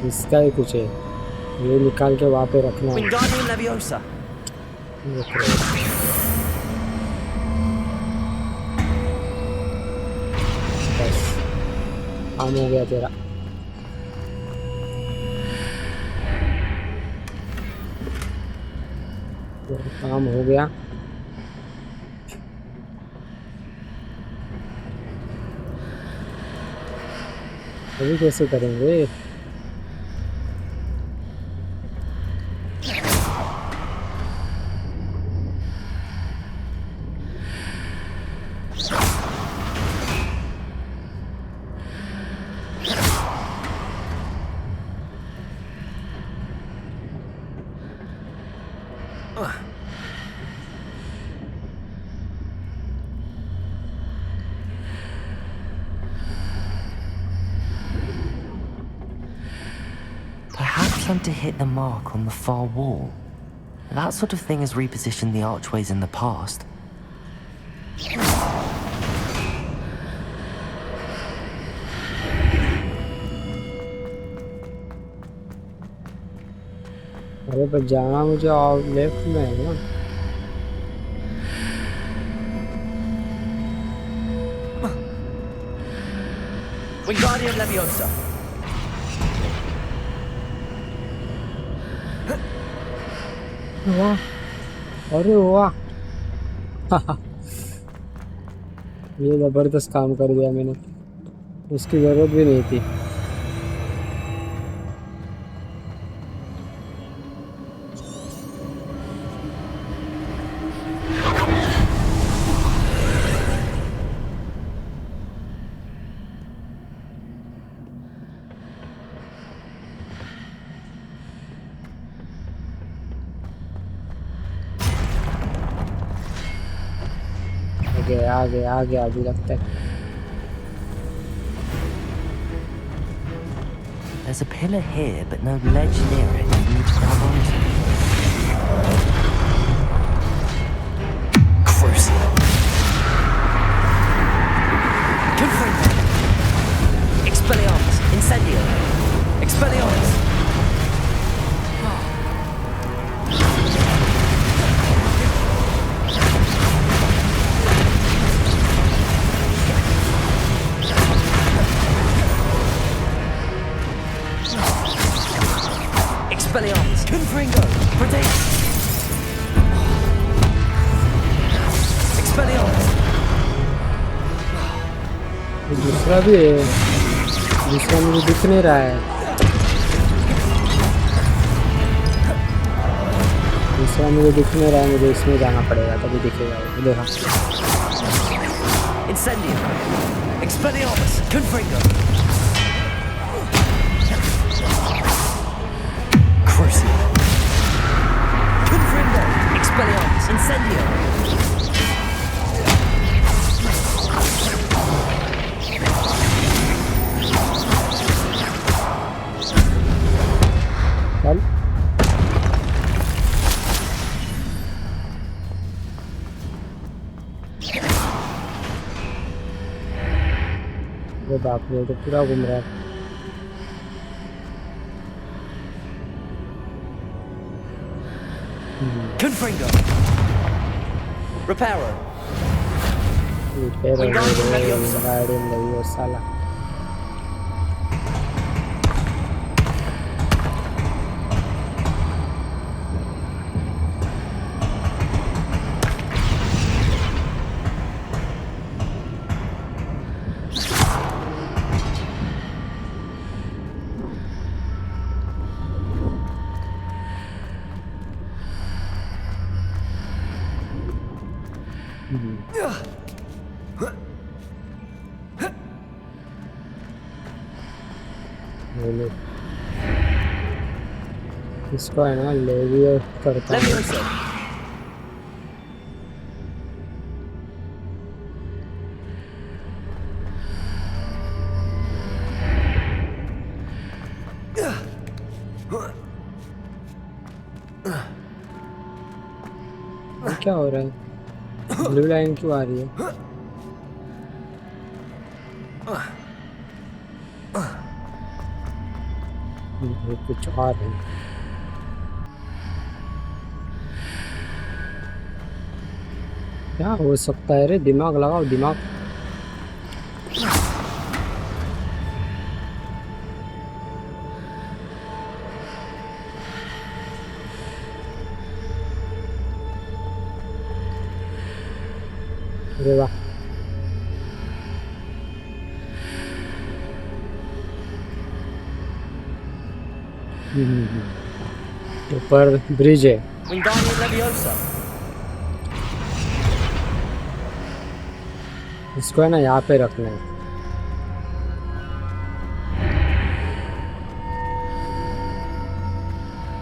Speaker 1: इसका ही कुछ है, ये निकाल के वहाँ पे रखना है।
Speaker 14: Wingardium Leviosa.
Speaker 1: बस काम हो गया तेरा। काम हो गया। अभी कैसे करेंगे?
Speaker 3: Perhaps I'm to hit the mark on the far wall. That sort of thing has repositioned the archways in the past.
Speaker 1: अरे पर जाना मुझे और लेफ्ट में है ना?
Speaker 14: Wingardium Leviosa.
Speaker 1: वाह, अरे वाह। ये जबरदस्त काम कर दिया मैंने, उसकी जरूरत भी नहीं थी। आगे अभी लगता है।
Speaker 3: There's a pillar here, but no ledge near it for you to grab onto.
Speaker 14: Crucial. Confringo. Expelliarmus. Incendio. Expelliarmus. Expelliarmus. Confringo. Protect. Expelliarmus.
Speaker 1: दूसरा भी है, दूसरा मुझे दिख नहीं रहा है। दूसरा मुझे दिख नहीं रहा है, मुझे इसमें जाना पड़ेगा तभी दिखेगा वो। देखा
Speaker 14: Incendio. Expelliarmus. Confringo. Crucial. Confringo. Expelliarmus. Incendio.
Speaker 1: चल वो बाप रे, तो पूरा घूम रहा है।
Speaker 14: Confringo. Reparo.
Speaker 1: Wingardium Leviosa। इसको है ना लेवियो करता हूँ। क्या हो रहा है? ब्लू लाइन क्यों आ रही है? ये कुछ और है। क्या हो सकता है रे? दिमाग लगाओ, दिमाग। अरे वाह, ऊपर ब्रिज है।
Speaker 14: Wingardium Leviosa.
Speaker 1: इसको है ना यहाँ पे रखना है।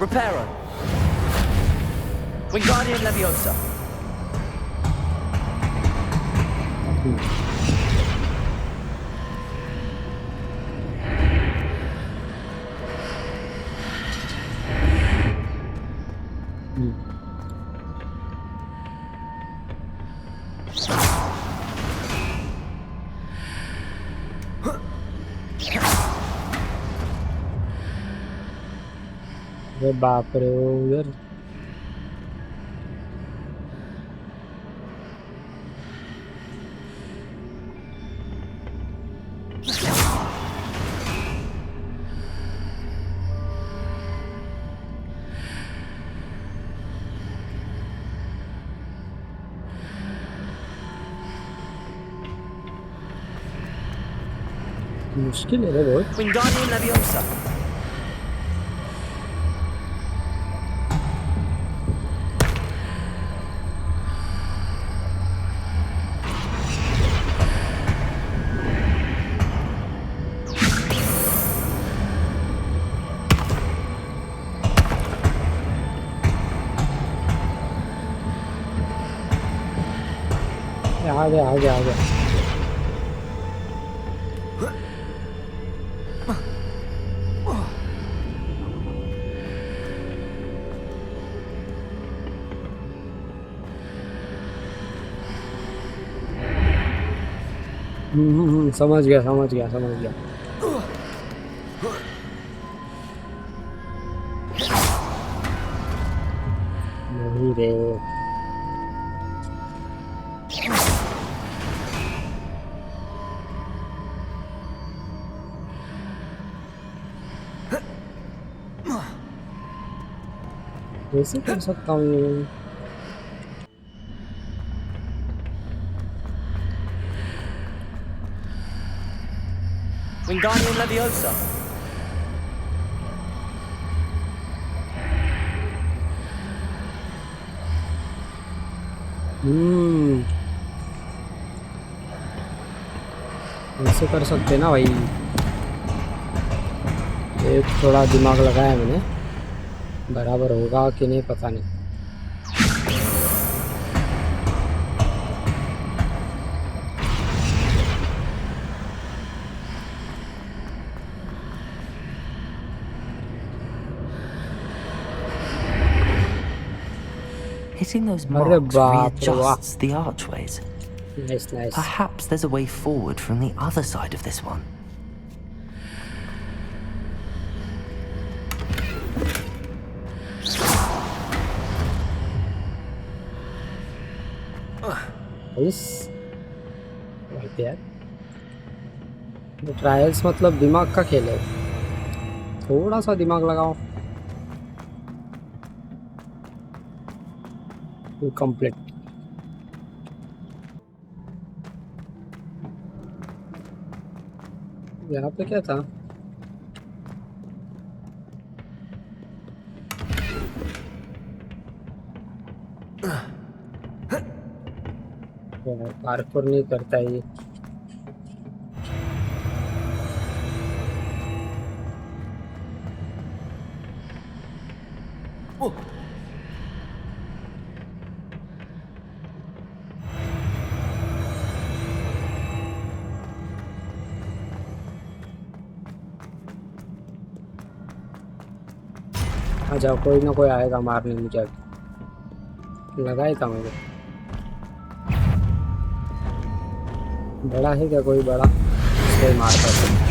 Speaker 14: Reparo. Wingardium Leviosa.
Speaker 1: अरे बाप रे, वो उधर मुश्किल है रे बहुत।
Speaker 14: Wingardium Leviosa.
Speaker 1: आ गया आ गया आ गया। समझ गया समझ गया समझ गया। नहीं रे। कैसे कर सकता हूँ?
Speaker 14: Wingardium Leviosa.
Speaker 1: ऐसे कर सकते ना भाई। एक थोड़ा दिमाग लगाया मैंने, बराबर होगा कि नहीं पता नहीं।
Speaker 3: Hitting those
Speaker 1: अरे
Speaker 3: marks
Speaker 1: बाप रे वाह।
Speaker 3: readjusts the archways.
Speaker 1: Nice nice।
Speaker 3: Perhaps there's a way forward from the other side of this one.
Speaker 1: यार ट्रायल्स मतलब दिमाग का खेल है, थोड़ा सा दिमाग लगाओ। कंप्लीट। यहाँ पे क्या था? पार्कोर नहीं करता ये। आ जाओ, कोई ना कोई आएगा मारने मुझे। लगाया था मैंने। बड़ा है क्या कोई? बड़ा कोई मारता था।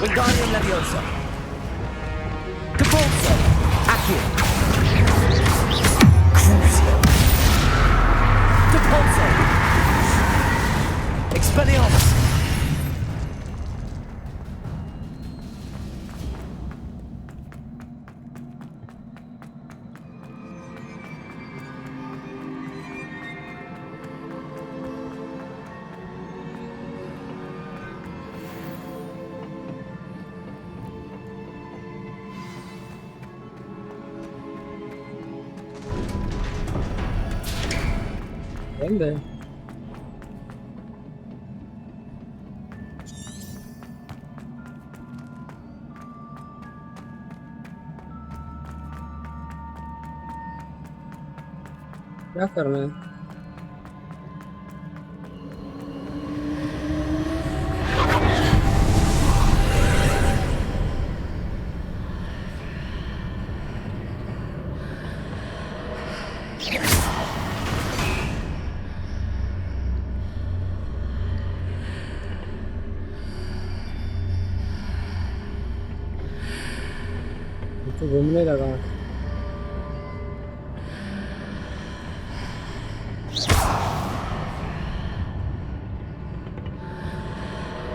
Speaker 14: Wingardium Leviosa. Cabolso. Accio. Crucio. Cabolso. Expelliarmus.
Speaker 1: बंद है। क्या करना है? तो घूमने लगा।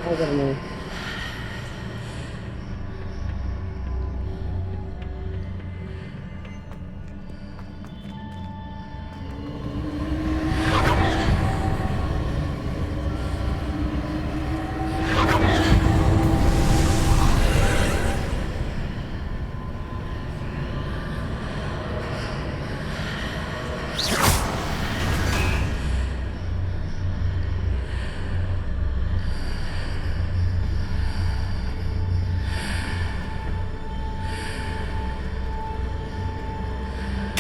Speaker 1: क्या करना है?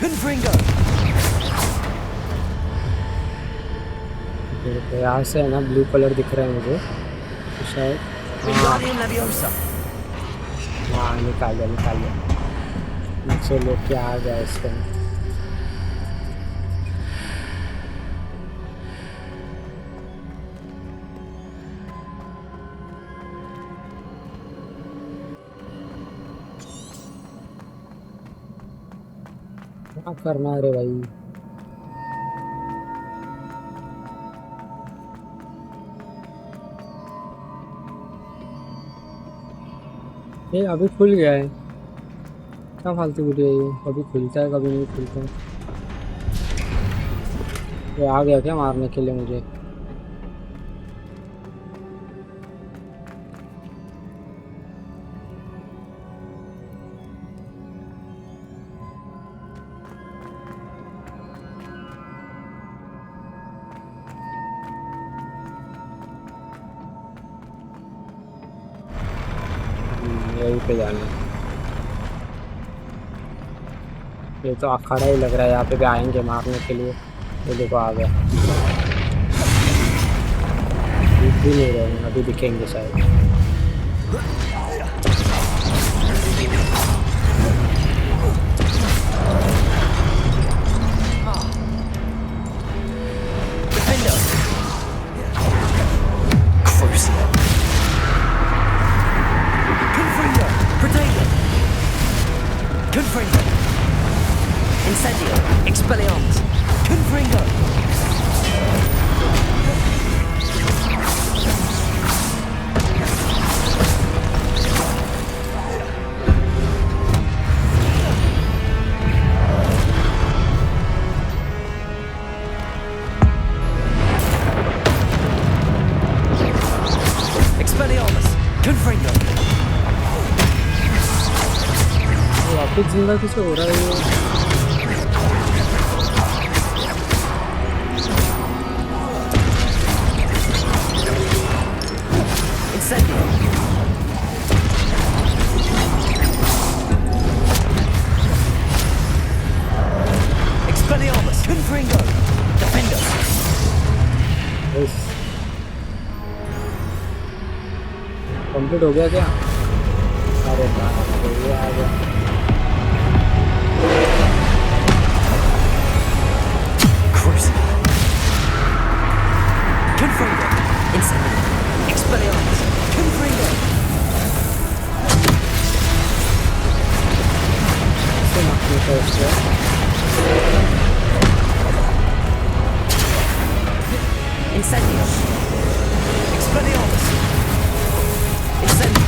Speaker 14: Confringo.
Speaker 1: तो यहाँ से है ना ब्लू कलर दिख रहा है मुझे तो शायद
Speaker 14: Wingardium Leviosa.
Speaker 1: हाँ निकाल लिया नीचे लेके आ गया इसको क्या करना है रे भाई ये अभी खुल गया है क्या फालतू वीडियो है ये कभी खुलता है कभी नहीं खुलता है ये आ गया क्या मारने के लिए मुझे यहीं पे जाना है ये तो अखाड़ा ही लग रहा है यहाँ पे भी आएंगे मारने के लिए ये देखो आ गया दिख भी नहीं रहे हैं अभी दिखेंगे शायद
Speaker 14: Incendio. Expelliarmus. Confringo. Expelliarmus. Confringo.
Speaker 1: वापस जिंदा किसे हो रहा है ये
Speaker 14: Expelliarmus. Confringo. Defender.
Speaker 1: कंप्लीट हो गया क्या अरे बाप रे ये आ गया
Speaker 14: Confringo. Incendio. Expelliarmus. Confringo. Incendio. Expelliarmus. Incendio.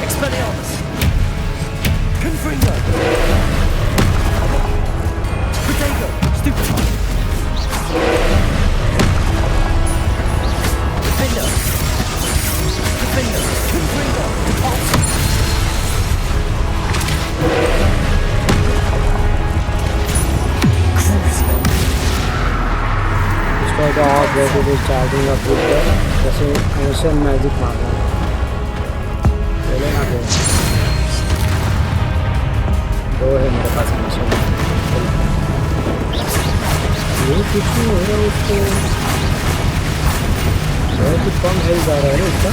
Speaker 14: Expelliarmus. Confringo. Protego. Stupefy. Defender. Defender. Confringo. Repulse.
Speaker 1: इसका तो आप जैसे चार्जिंग का फुट है जैसे एशियन मैजिक मारना है चले ना फिर दो है मेरे पास एशियन ये कुछ नहीं हो रहा उसको बहुत ही कम हेल्थ आ रहा है इसका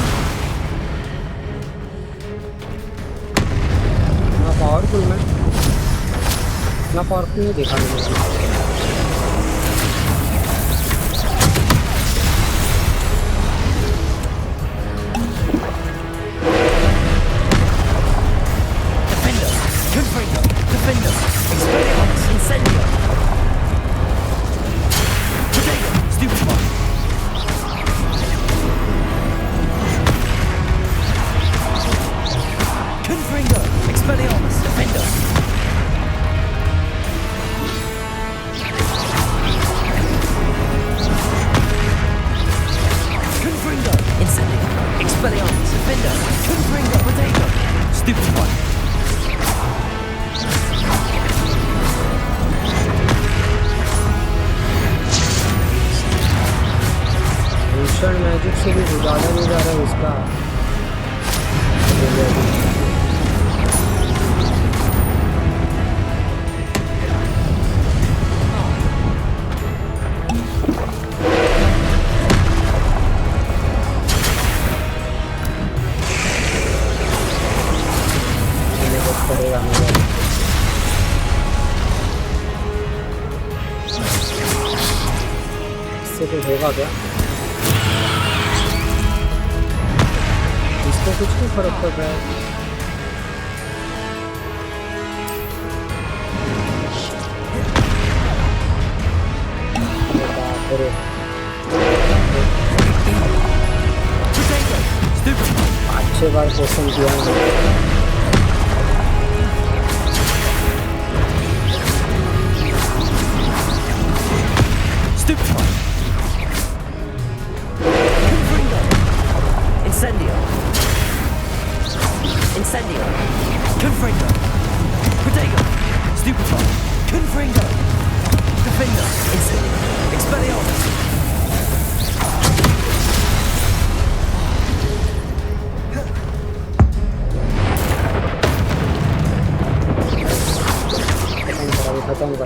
Speaker 1: इतना पावरफुल नहीं देखा मैंने
Speaker 14: Defender. Expelliarmus. Incendio. Protego. Stupefy. Confringo. Expelliarmus. Defender. Confringo. Incendio. Expelliarmus. Defender. Confringo. Protego. Stupefy.
Speaker 1: Magic से भी ज़्यादा नहीं जा रहा है इसका पड़ेगा मुझे। इससे कुछ होगा क्या? इसको कुछ नहीं फर्क पड़ रहा है। अरे अच्छे बार क्वेश्चन किया है।
Speaker 14: Incendio. Incendio. Confringo. Protego. Stupefy. Confringo. Defender. Incendio. Expelliarmus.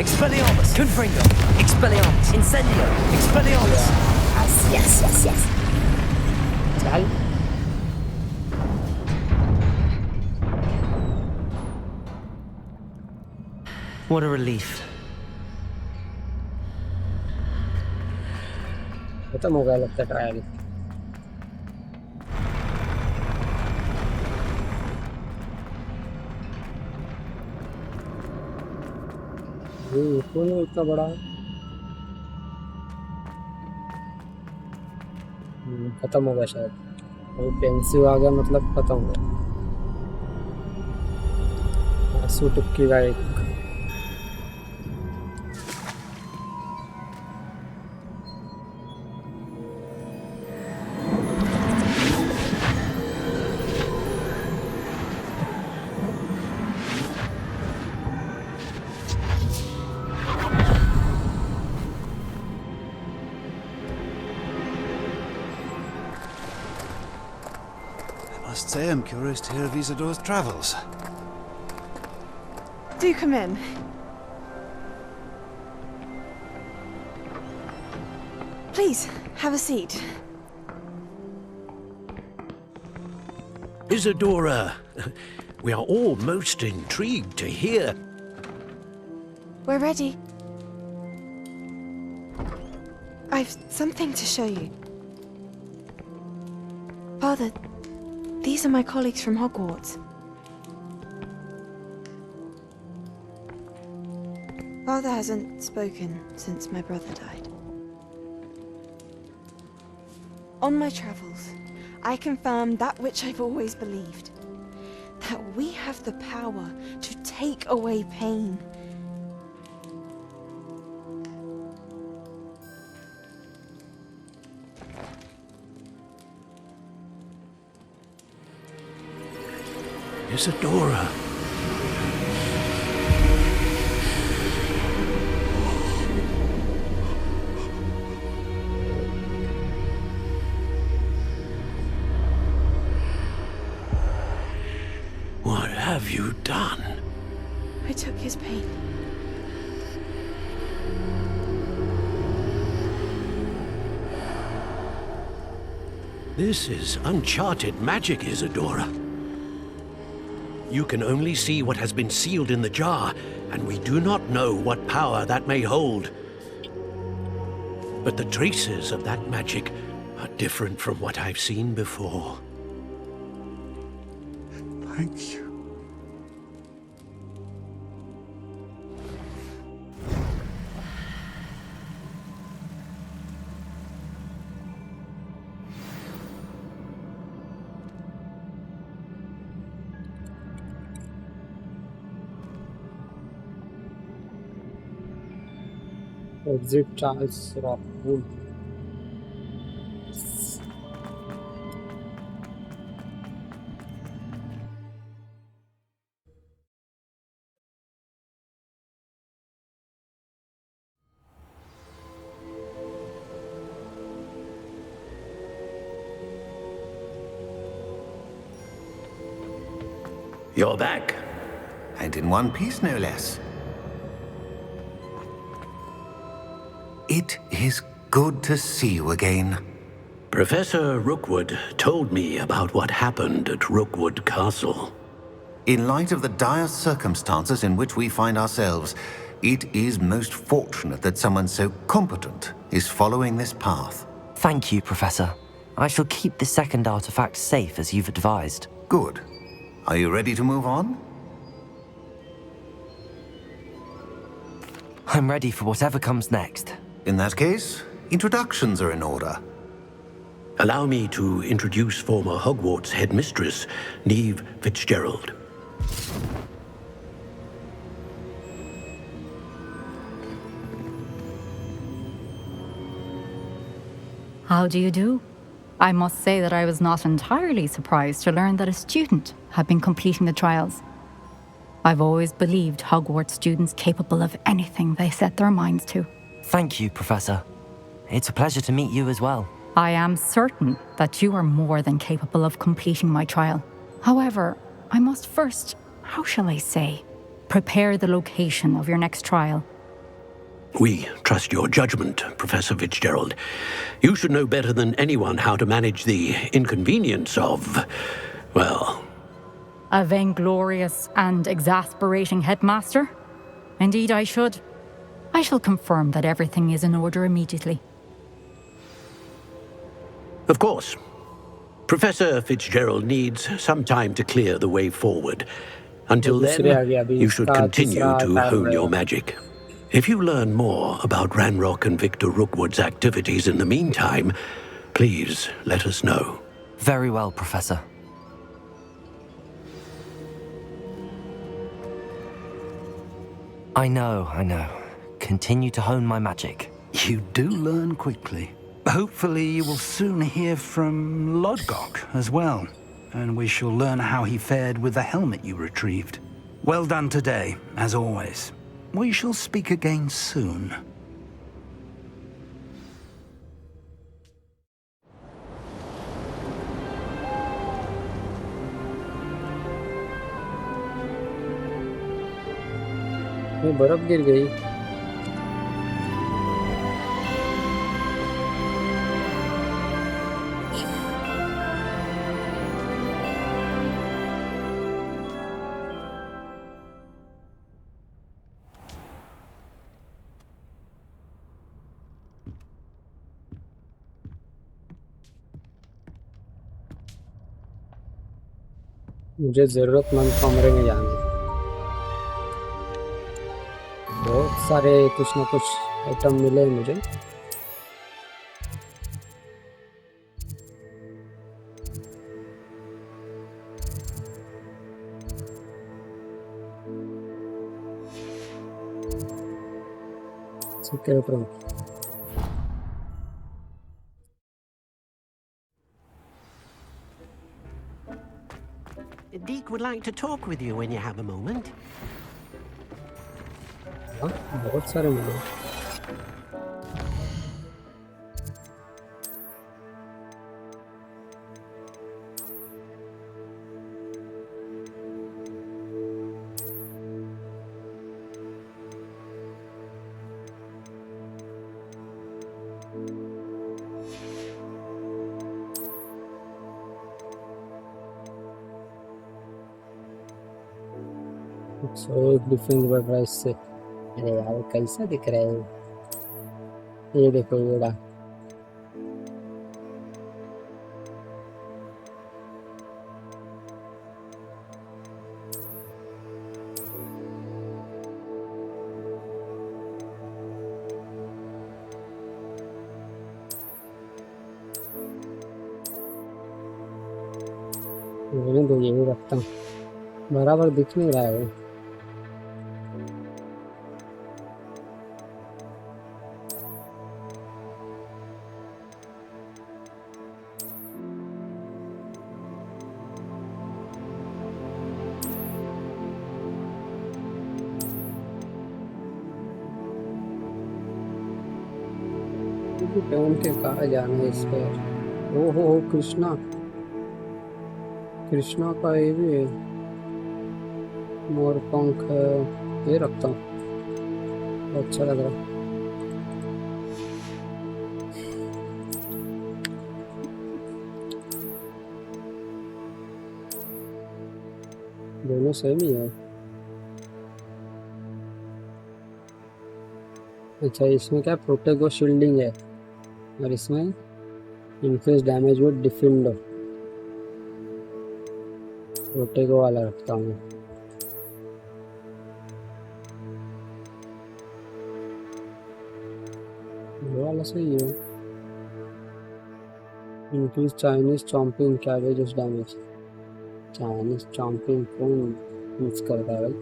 Speaker 14: Expelliarmus. Confringo. Expelliarmus. Incendio. Expelliarmus.
Speaker 1: Yes. चल
Speaker 3: What a relief.
Speaker 1: खत्म हो गया लगता है ट्रायल। ये क्यों नहीं इतना बड़ा है? खत्म हो गया शायद। वो पेंसिल आ गया मतलब खत्म हो गया। आंसू टुक्की का एक
Speaker 15: I must say I'm curious to hear of Isadore's travels.
Speaker 16: Do come in. Please, have a seat.
Speaker 12: Isadora, we are all most intrigued to hear.
Speaker 16: We're ready. I've something to show you. Father, these are my colleagues from Hogwarts. Father hasn't spoken since my brother died. On my travels, I confirmed that which I've always believed. That we have the power to take away pain.
Speaker 12: Isadora. What have you done?
Speaker 16: I took his pain.
Speaker 12: This is uncharted magic, Isadora. You can only see what has been sealed in the jar, and we do not know what power that may hold. But the traces of that magic are different from what I've seen before.
Speaker 15: Thank you.
Speaker 1: Exit Charles Rockwood.
Speaker 7: You're back.
Speaker 8: And in one piece, no less. It is good to see you again.
Speaker 7: Professor Rookwood told me about what happened at Rookwood Castle.
Speaker 8: In light of the dire circumstances in which we find ourselves, it is most fortunate that someone so competent is following this path.
Speaker 3: Thank you, Professor. I shall keep the second artifact safe as you've advised.
Speaker 8: Good. Are you ready to move on?
Speaker 3: I'm ready for whatever comes next.
Speaker 8: In that case, introductions are in order.
Speaker 12: Allow me to introduce former Hogwarts headmistress, Neve Fitzgerald.
Speaker 17: How do you do? I must say that I was not entirely surprised to learn that a student had been completing the trials. I've always believed Hogwarts students capable of anything they set their minds to.
Speaker 3: Thank you, Professor. It's a pleasure to meet you as well.
Speaker 17: I am certain that you are more than capable of completing my trial. However, I must first, how shall I say, prepare the location of your next trial.
Speaker 12: We trust your judgment, Professor Fitzgerald. You should know better than anyone how to manage the inconvenience of, well...
Speaker 17: A vainglorious and exasperating headmaster? Indeed I should. I shall confirm that everything is in order immediately.
Speaker 12: Of course. Professor Fitzgerald needs some time to clear the way forward. Until then, you should continue to hone your magic. If you learn more about Ranrock and Victor Rookwood's activities in the meantime, please let us know.
Speaker 3: Very well, Professor. I know. Continue to hone my magic.
Speaker 6: You do learn quickly. Hopefully you will soon hear from Lodgok as well, and we shall learn how he fared with the helmet you retrieved. Well done today, as always. We shall speak again soon.
Speaker 1: ये बर्फ गिर गई। मुझे जरूरतमंद कमरे में जाना है। बहुत सारे कुछ ना कुछ आइटम मिले मुझे। Secret room.
Speaker 18: Deke would like to talk with you when you have a moment.
Speaker 1: बहुत सारे मिले। So different प्राइस से। अरे यार कैसा दिख रहा है ये देखो ये रहा। मैंने तो यही रखता हूँ बराबर दिख नहीं रहा है। पहन के कहा जाना है इस पर। ओहो कृष्णा कृष्णा का ये भी है मोर पंख है। ये रखता हूँ अच्छा लग रहा है। दोनों दोनों सेम ही है। अच्छा इसमें क्या प्रोटेगो शील्डिंग है और इसमें इंक्रीज डैमेज विद डिफेंडर। प्रोटेगो वाला रखता हूँ। ये वाला सही है। Increase Chinese chomping cabbage damage. Chinese chomping कौन यूज करता है भाई?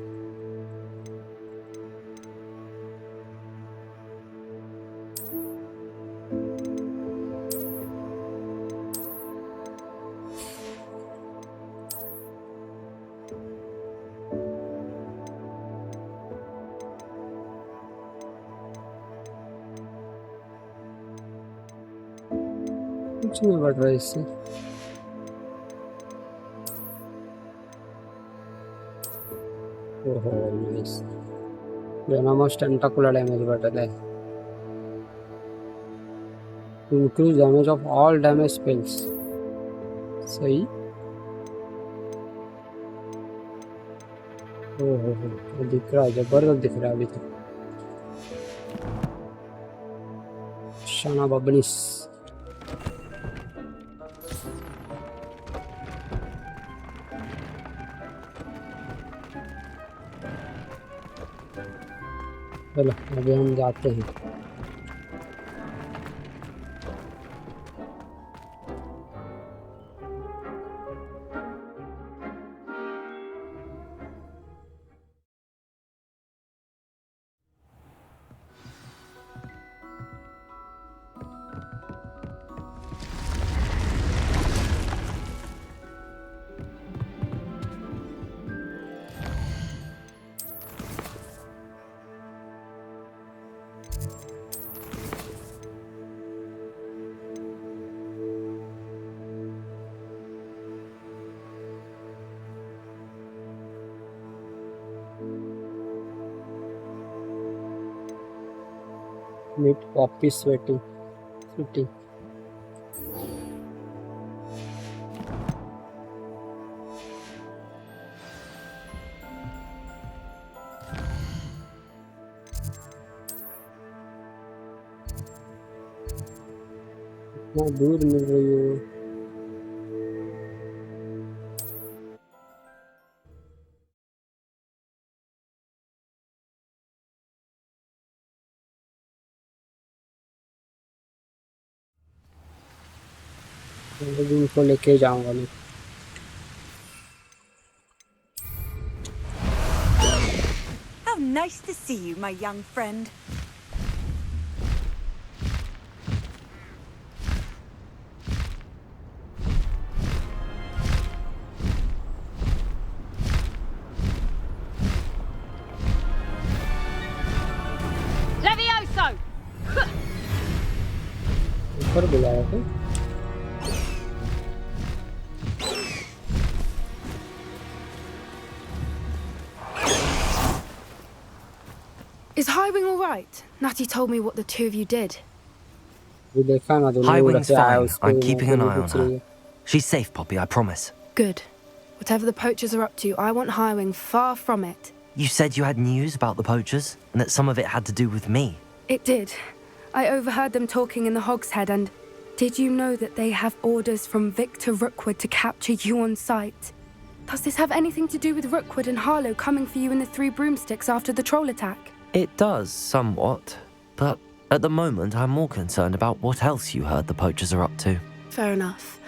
Speaker 1: कुछ नहीं बढ़ रहा है इससे। ओहो नाइस। वेनमस टेंटाकुलर डैमेज बढ़ रहा है। Increase damage of all damage spells. सही। ओहो हो दिख रहा है, जबरदस्त दिख रहा है अभी तक। शाना बबनिस। चलो अभी हम जाते हैं। Meet Poppy sweating. इतना दूर मिल रही है। उनको लेके जाऊंगा मैं।
Speaker 2: How nice to see you, my young friend.
Speaker 13: Levioso!
Speaker 1: ऊपर बुलाया था।
Speaker 16: Is Highwing all right? Natty told me what the two of you did.
Speaker 3: Highwing's fine. I'm keeping an eye on her. She's safe, Poppy, I promise.
Speaker 16: Good. Whatever the poachers are up to, I want Highwing far from it.
Speaker 3: You said you had news about the poachers, and that some of it had to do with me.
Speaker 16: It did. I overheard them talking in the Hogshead, and did you know that they have orders from Victor Rookwood to capture you on sight? Does this have anything to do with Rookwood and Harlow coming for you in the Three Broomsticks after the troll attack?
Speaker 3: It does, somewhat. But at the moment, I'm more concerned about what else you heard the poachers are up to.
Speaker 16: Fair enough.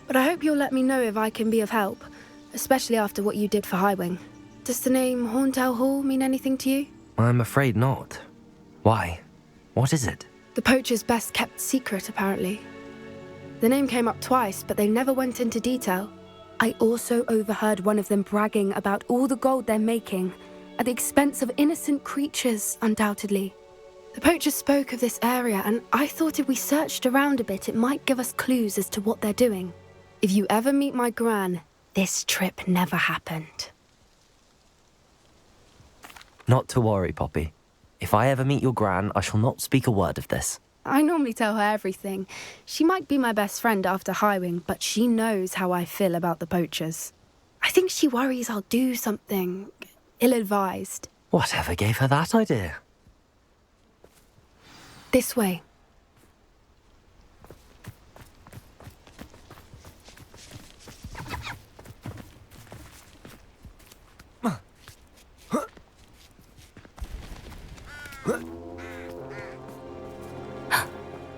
Speaker 16: But I hope you'll let me know if I can be of help, especially after what you did for Highwing. Does the name Horntail Hall mean anything to you?
Speaker 3: I'm afraid not. Why? What is it?
Speaker 16: The poacher's best kept secret, apparently. The name came up twice, but they never went into detail. I also overheard one of them bragging about all the gold they're making, at the expense of innocent creatures, undoubtedly. The poachers spoke of this area, and I thought if we searched around a bit, it might give us clues as to what they're doing. If you ever meet my gran, this trip never happened.
Speaker 3: Not to worry, Poppy. If I ever meet your gran, I shall not speak a word of this.
Speaker 16: I normally tell her everything. She might be my best friend after Highwing, but she knows how I feel about the poachers. I think she worries I'll do something ill-advised.
Speaker 3: Whatever gave her that idea?
Speaker 16: This way.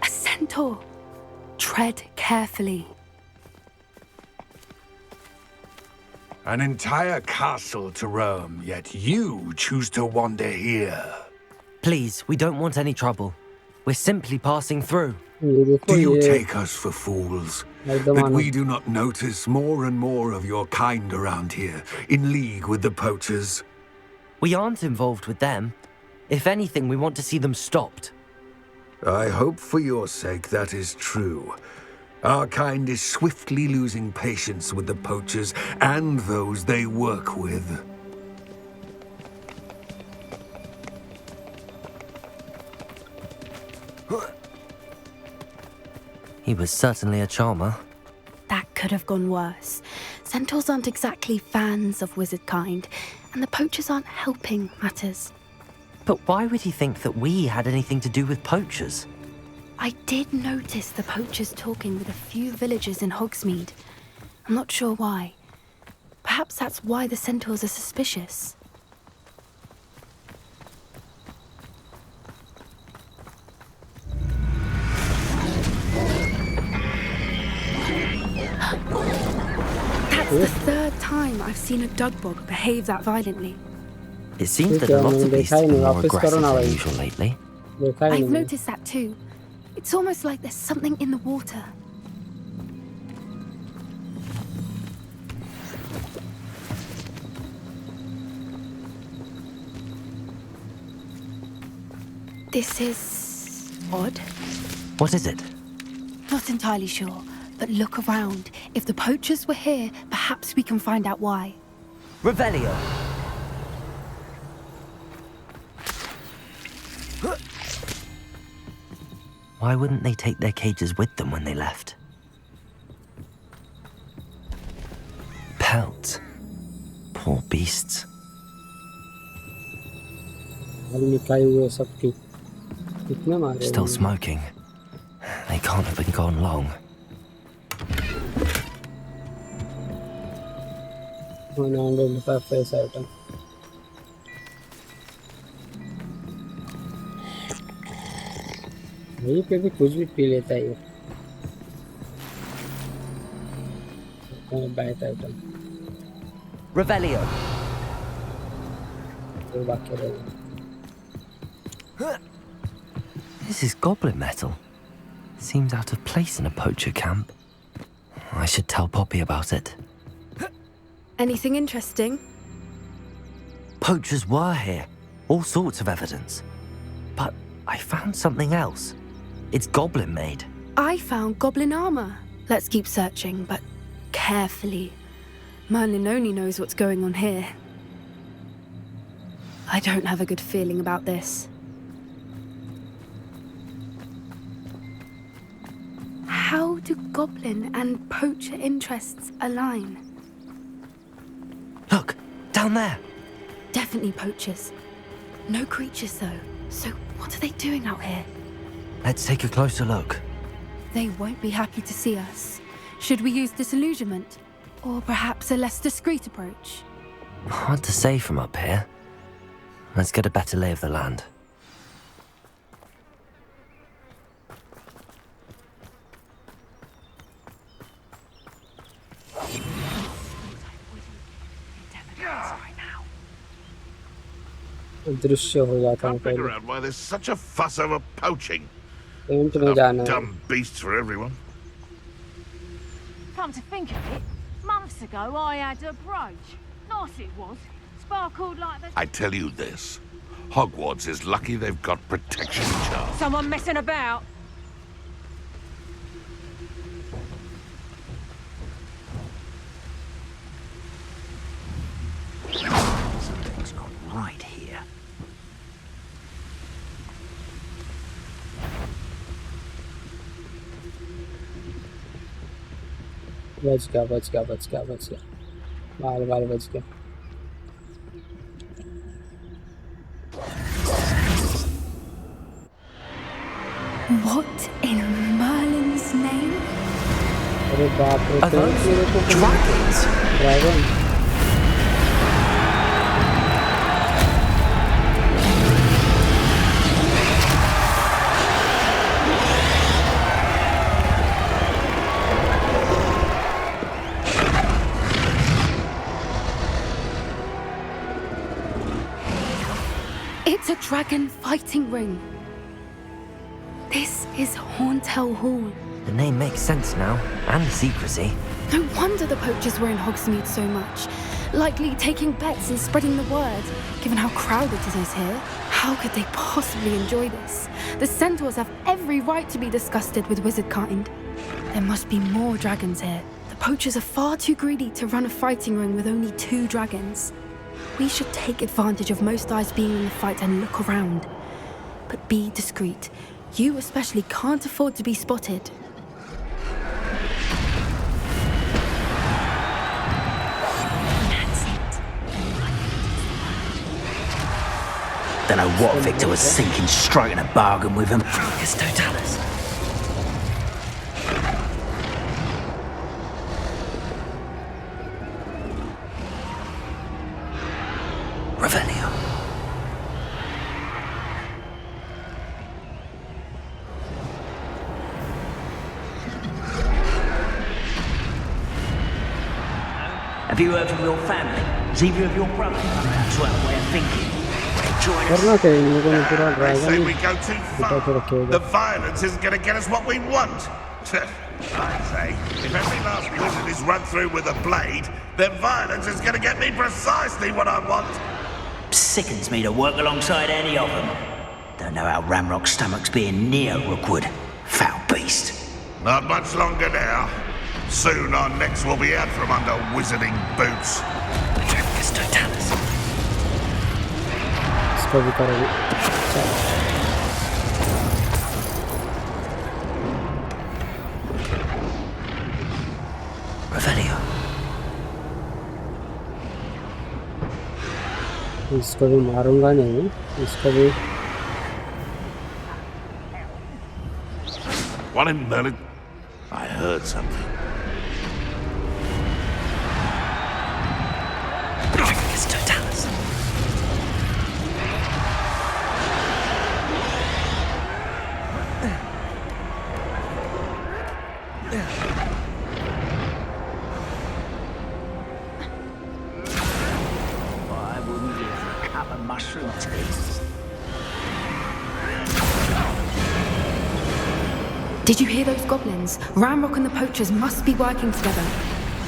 Speaker 16: A centaur. Tread carefully.
Speaker 6: An entire castle to roam, yet you choose to wander here.
Speaker 3: Please, we don't want any trouble. We're simply passing through.
Speaker 6: Do you take us for fools? That we do not notice more and more of your kind around here, in league with the poachers?
Speaker 3: We aren't involved with them. If anything, we want to see them stopped.
Speaker 6: I hope for your sake that is true. Our kind is swiftly losing patience with the poachers and those they work with.
Speaker 3: He was certainly a charmer.
Speaker 16: That could have gone worse. Centaurs aren't exactly fans of wizard kind, and the poachers aren't helping matters.
Speaker 3: But why would he think that we had anything to do with poachers?
Speaker 16: I did notice the poachers talking with a few villagers in Hogsmeade. I'm not sure why. Perhaps that's why the centaurs are suspicious. That's the third time I've seen a dugbog behave that violently.
Speaker 3: It seems that a lot of beasts are more aggressive than usual lately.
Speaker 16: I've noticed that too. It's almost like there's something in the water. This is odd.
Speaker 3: What is it?
Speaker 16: Not entirely sure, but look around. If the poachers were here, perhaps we can find out why.
Speaker 14: Revelio.
Speaker 3: Why wouldn't they take their cages with them when they left? Pelts. Poor beasts. Still smoking. They can't have been gone long.
Speaker 1: Face item. यहीं पे भी कुछ भी P लेता है ये bat item
Speaker 14: Revelio.
Speaker 1: वो बाकी रहेगा
Speaker 3: This is goblin metal. Seems out of place in a poacher camp. I should tell Poppy about it.
Speaker 16: Anything interesting?
Speaker 3: Poachers were here. All sorts of evidence. But I found something else. It's goblin made.
Speaker 16: I found goblin armor. Let's keep searching, but carefully. Merlin only knows what's going on here. I don't have a good feeling about this. How do goblin and poacher interests align?
Speaker 3: Look, down there.
Speaker 16: Definitely poachers. No creatures though. So what are they doing out here?
Speaker 3: Let's take a closer look.
Speaker 16: They won't be happy to see us. Should we use disillusionment? Or perhaps a less discreet approach?
Speaker 3: Hard to say from up here. Let's get a better lay of the land.
Speaker 1: दृश्य हो जाता है
Speaker 19: Can't figure out why there's such a fuss over poaching.
Speaker 1: पेंट में जाना है
Speaker 19: Dumb beasts for everyone.
Speaker 13: Come to think of it, months ago I had a brooch. Nice it was. Sparkled like the...
Speaker 19: I tell you this. Hogwarts is lucky they've got protection charms.
Speaker 13: Someone messing about.
Speaker 11: Something's gone right here.
Speaker 1: बच गया बाल बाल बच गया।
Speaker 16: What in Merlin's name?
Speaker 1: अरे बाप रे,
Speaker 9: Are those dragons?
Speaker 1: Dragon.
Speaker 16: It's a dragon fighting ring. This is Horntail Hall.
Speaker 3: The name makes sense now, and the secrecy.
Speaker 16: No wonder the poachers were in Hogsmeade so much. Likely taking bets and spreading the word, given how crowded it is here. How could they possibly enjoy this? The centaurs have every right to be disgusted with wizard kind. There must be more dragons here. The poachers are far too greedy to run a fighting ring with only 2 dragons. We should take advantage of most eyes being in the fight and look around. But be discreet. You especially can't afford to be spotted.
Speaker 11: Don't know what Victor was thinking, striking a bargain with him.
Speaker 3: It's Totalis.
Speaker 11: Revelio. Have you heard from your family? Has either of your brothers come around to our way of thinking?
Speaker 1: करना चाहिए इन लोगों ने पूरा
Speaker 19: I
Speaker 1: dragon
Speaker 19: say
Speaker 1: he
Speaker 19: we go too
Speaker 1: बिठा के
Speaker 19: far.
Speaker 1: रखेगा।
Speaker 19: The violence isn't going to get us what we want. I say, if every last wizard is run through with a blade, then violence is going to get me precisely what I want.
Speaker 11: Sickens me to work alongside any of them. Don't know how Ramrock's stomach's being near Rookwood. Foul beast.
Speaker 19: Not much longer now. Soon our necks will be out from under wizarding boots.
Speaker 3: Petrifacus Totalis.
Speaker 1: इसको भी करोगे।
Speaker 3: Revelio.
Speaker 1: इसको भी मारूंगा नहीं, इसको भी।
Speaker 19: What in Merlin? I heard something.
Speaker 3: Petrifacus Totalis.
Speaker 11: I wouldn't give a cup of mushroom tea.
Speaker 16: Did you hear those goblins? Ramrock and the poachers must be working together.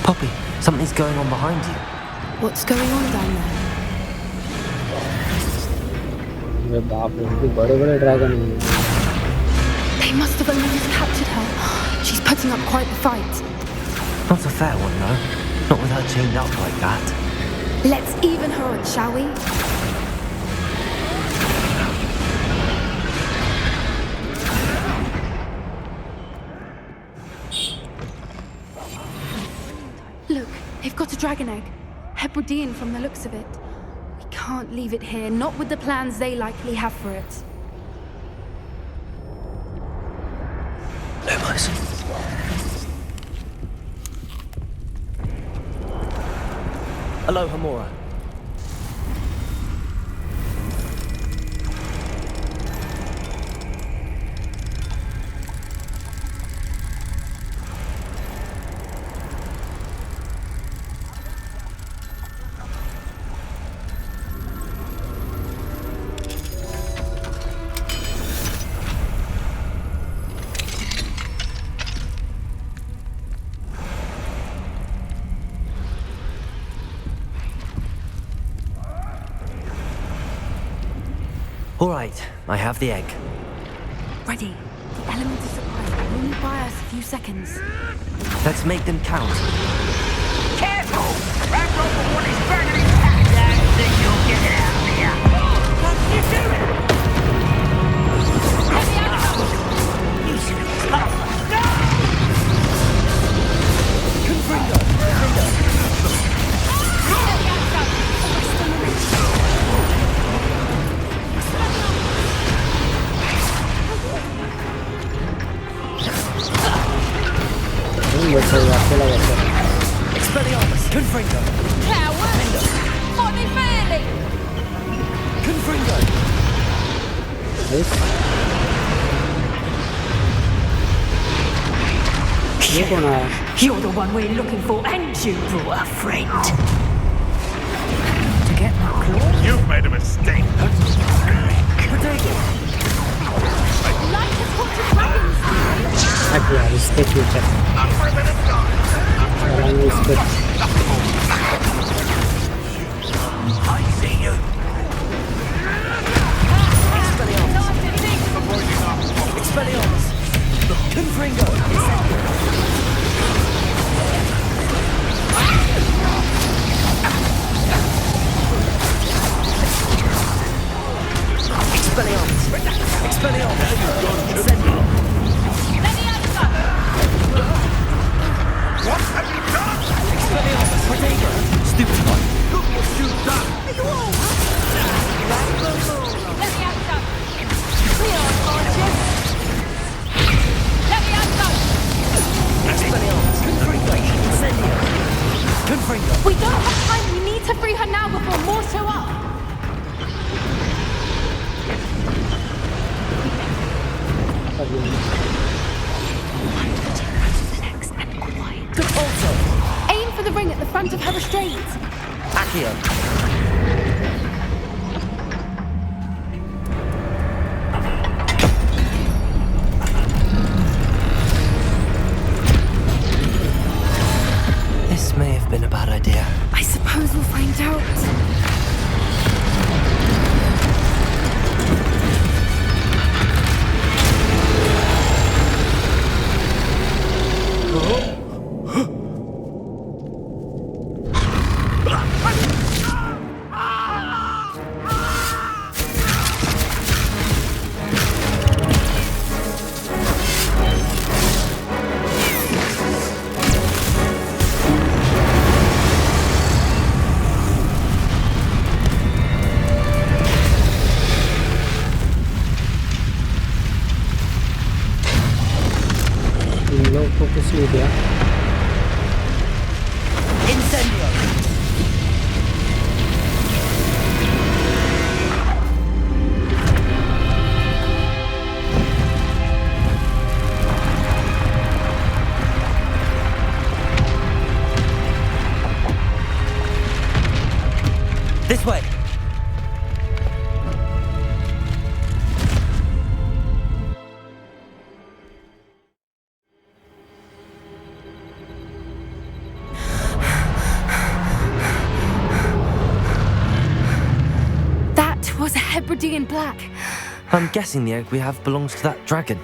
Speaker 3: Poppy, something's going on behind you.
Speaker 16: What's going on down there?
Speaker 1: अरे बाप रे, इतने बड़े-बड़े dragon हैं।
Speaker 16: They must have only just captured her. She's putting up quite the fight.
Speaker 3: Not a fair one, though. Not with her chained up like that.
Speaker 16: Let's even her on, shall we? Look, they've got a dragon egg. Hebridean from the looks of it. We can't leave it here, not with the plans they likely have for it.
Speaker 3: Lumos.
Speaker 9: Aloha Mora.
Speaker 3: All right, I have the egg.
Speaker 16: Ready. The element of surprise will only buy us a few seconds.
Speaker 3: Let's make them count.
Speaker 11: Careful! Ramrock will want his dragon intact. I don't think you'll get it out of here. What you doing? You should have tough. No!
Speaker 9: Confringo!
Speaker 1: ये कौन आया?
Speaker 13: You're the one we're looking for, and you brought a friend. To get my claws?
Speaker 19: You've made a mistake.
Speaker 13: Like to talk to dragons.
Speaker 1: Actually, यार इसके future चलाएंगे इसको.
Speaker 11: I see you.
Speaker 14: Expelliarmus! Confringo! Expelliarmus! Expelliarmus! Incendio!
Speaker 19: What have you done?
Speaker 14: Expelliarmus! Protego! Stupid one!
Speaker 19: Look what you've done.
Speaker 13: Are you all right? Let me have some. Clear on, archers. Let me have some.
Speaker 14: Expelliarmus! Confringo! Incendio! Confringo!
Speaker 16: We don't have time. We need to free her now before more show up.
Speaker 14: Capulso!
Speaker 16: Aim for the ring at the front of her restraint.
Speaker 14: Accio!
Speaker 3: This may have been a bad idea.
Speaker 16: I suppose we'll find out.
Speaker 1: कुछ नहीं दिया.
Speaker 14: Incendio! This way!
Speaker 16: Was a Hebridean black.
Speaker 3: I'm guessing the egg we have belongs to that dragon.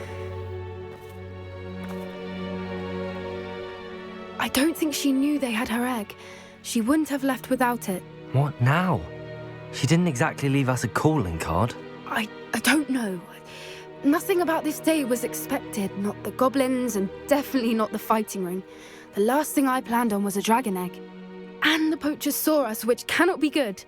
Speaker 16: I don't think she knew they had her egg. She wouldn't have left without it.
Speaker 3: What now? She didn't exactly leave us a calling card.
Speaker 16: I don't know. Nothing about this day was expected. Not the goblins, and definitely not the fighting ring. The last thing I planned on was a dragon egg. And the poachers saw us, which cannot be good.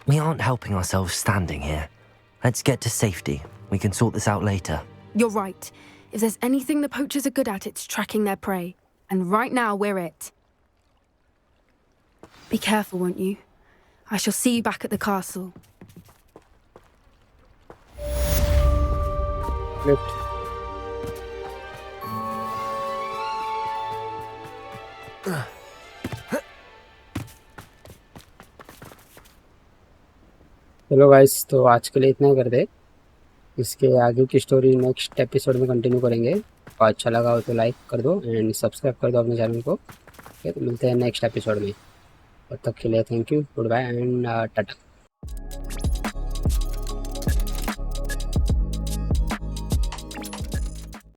Speaker 3: We aren't helping ourselves standing here. Let's get to safety. We can sort this out later.
Speaker 16: You're right. If there's anything the poachers are good at, it's tracking their prey. And right now, we're it. Be careful, won't you? I shall see you back at the castle.
Speaker 1: Lift. चलो guys, तो आज के लिए इतना ही कर दे. इसके आगे की स्टोरी नेक्स्ट एपिसोड में कंटिन्यू करेंगे. और अच्छा लगा हो तो लाइक कर दो एंड सब्सक्राइब कर दो अपने चैनल को. ठीक है, तो मिलते हैं नेक्स्ट एपिसोड में. तब तक के लिए thank you, goodbye and Tata.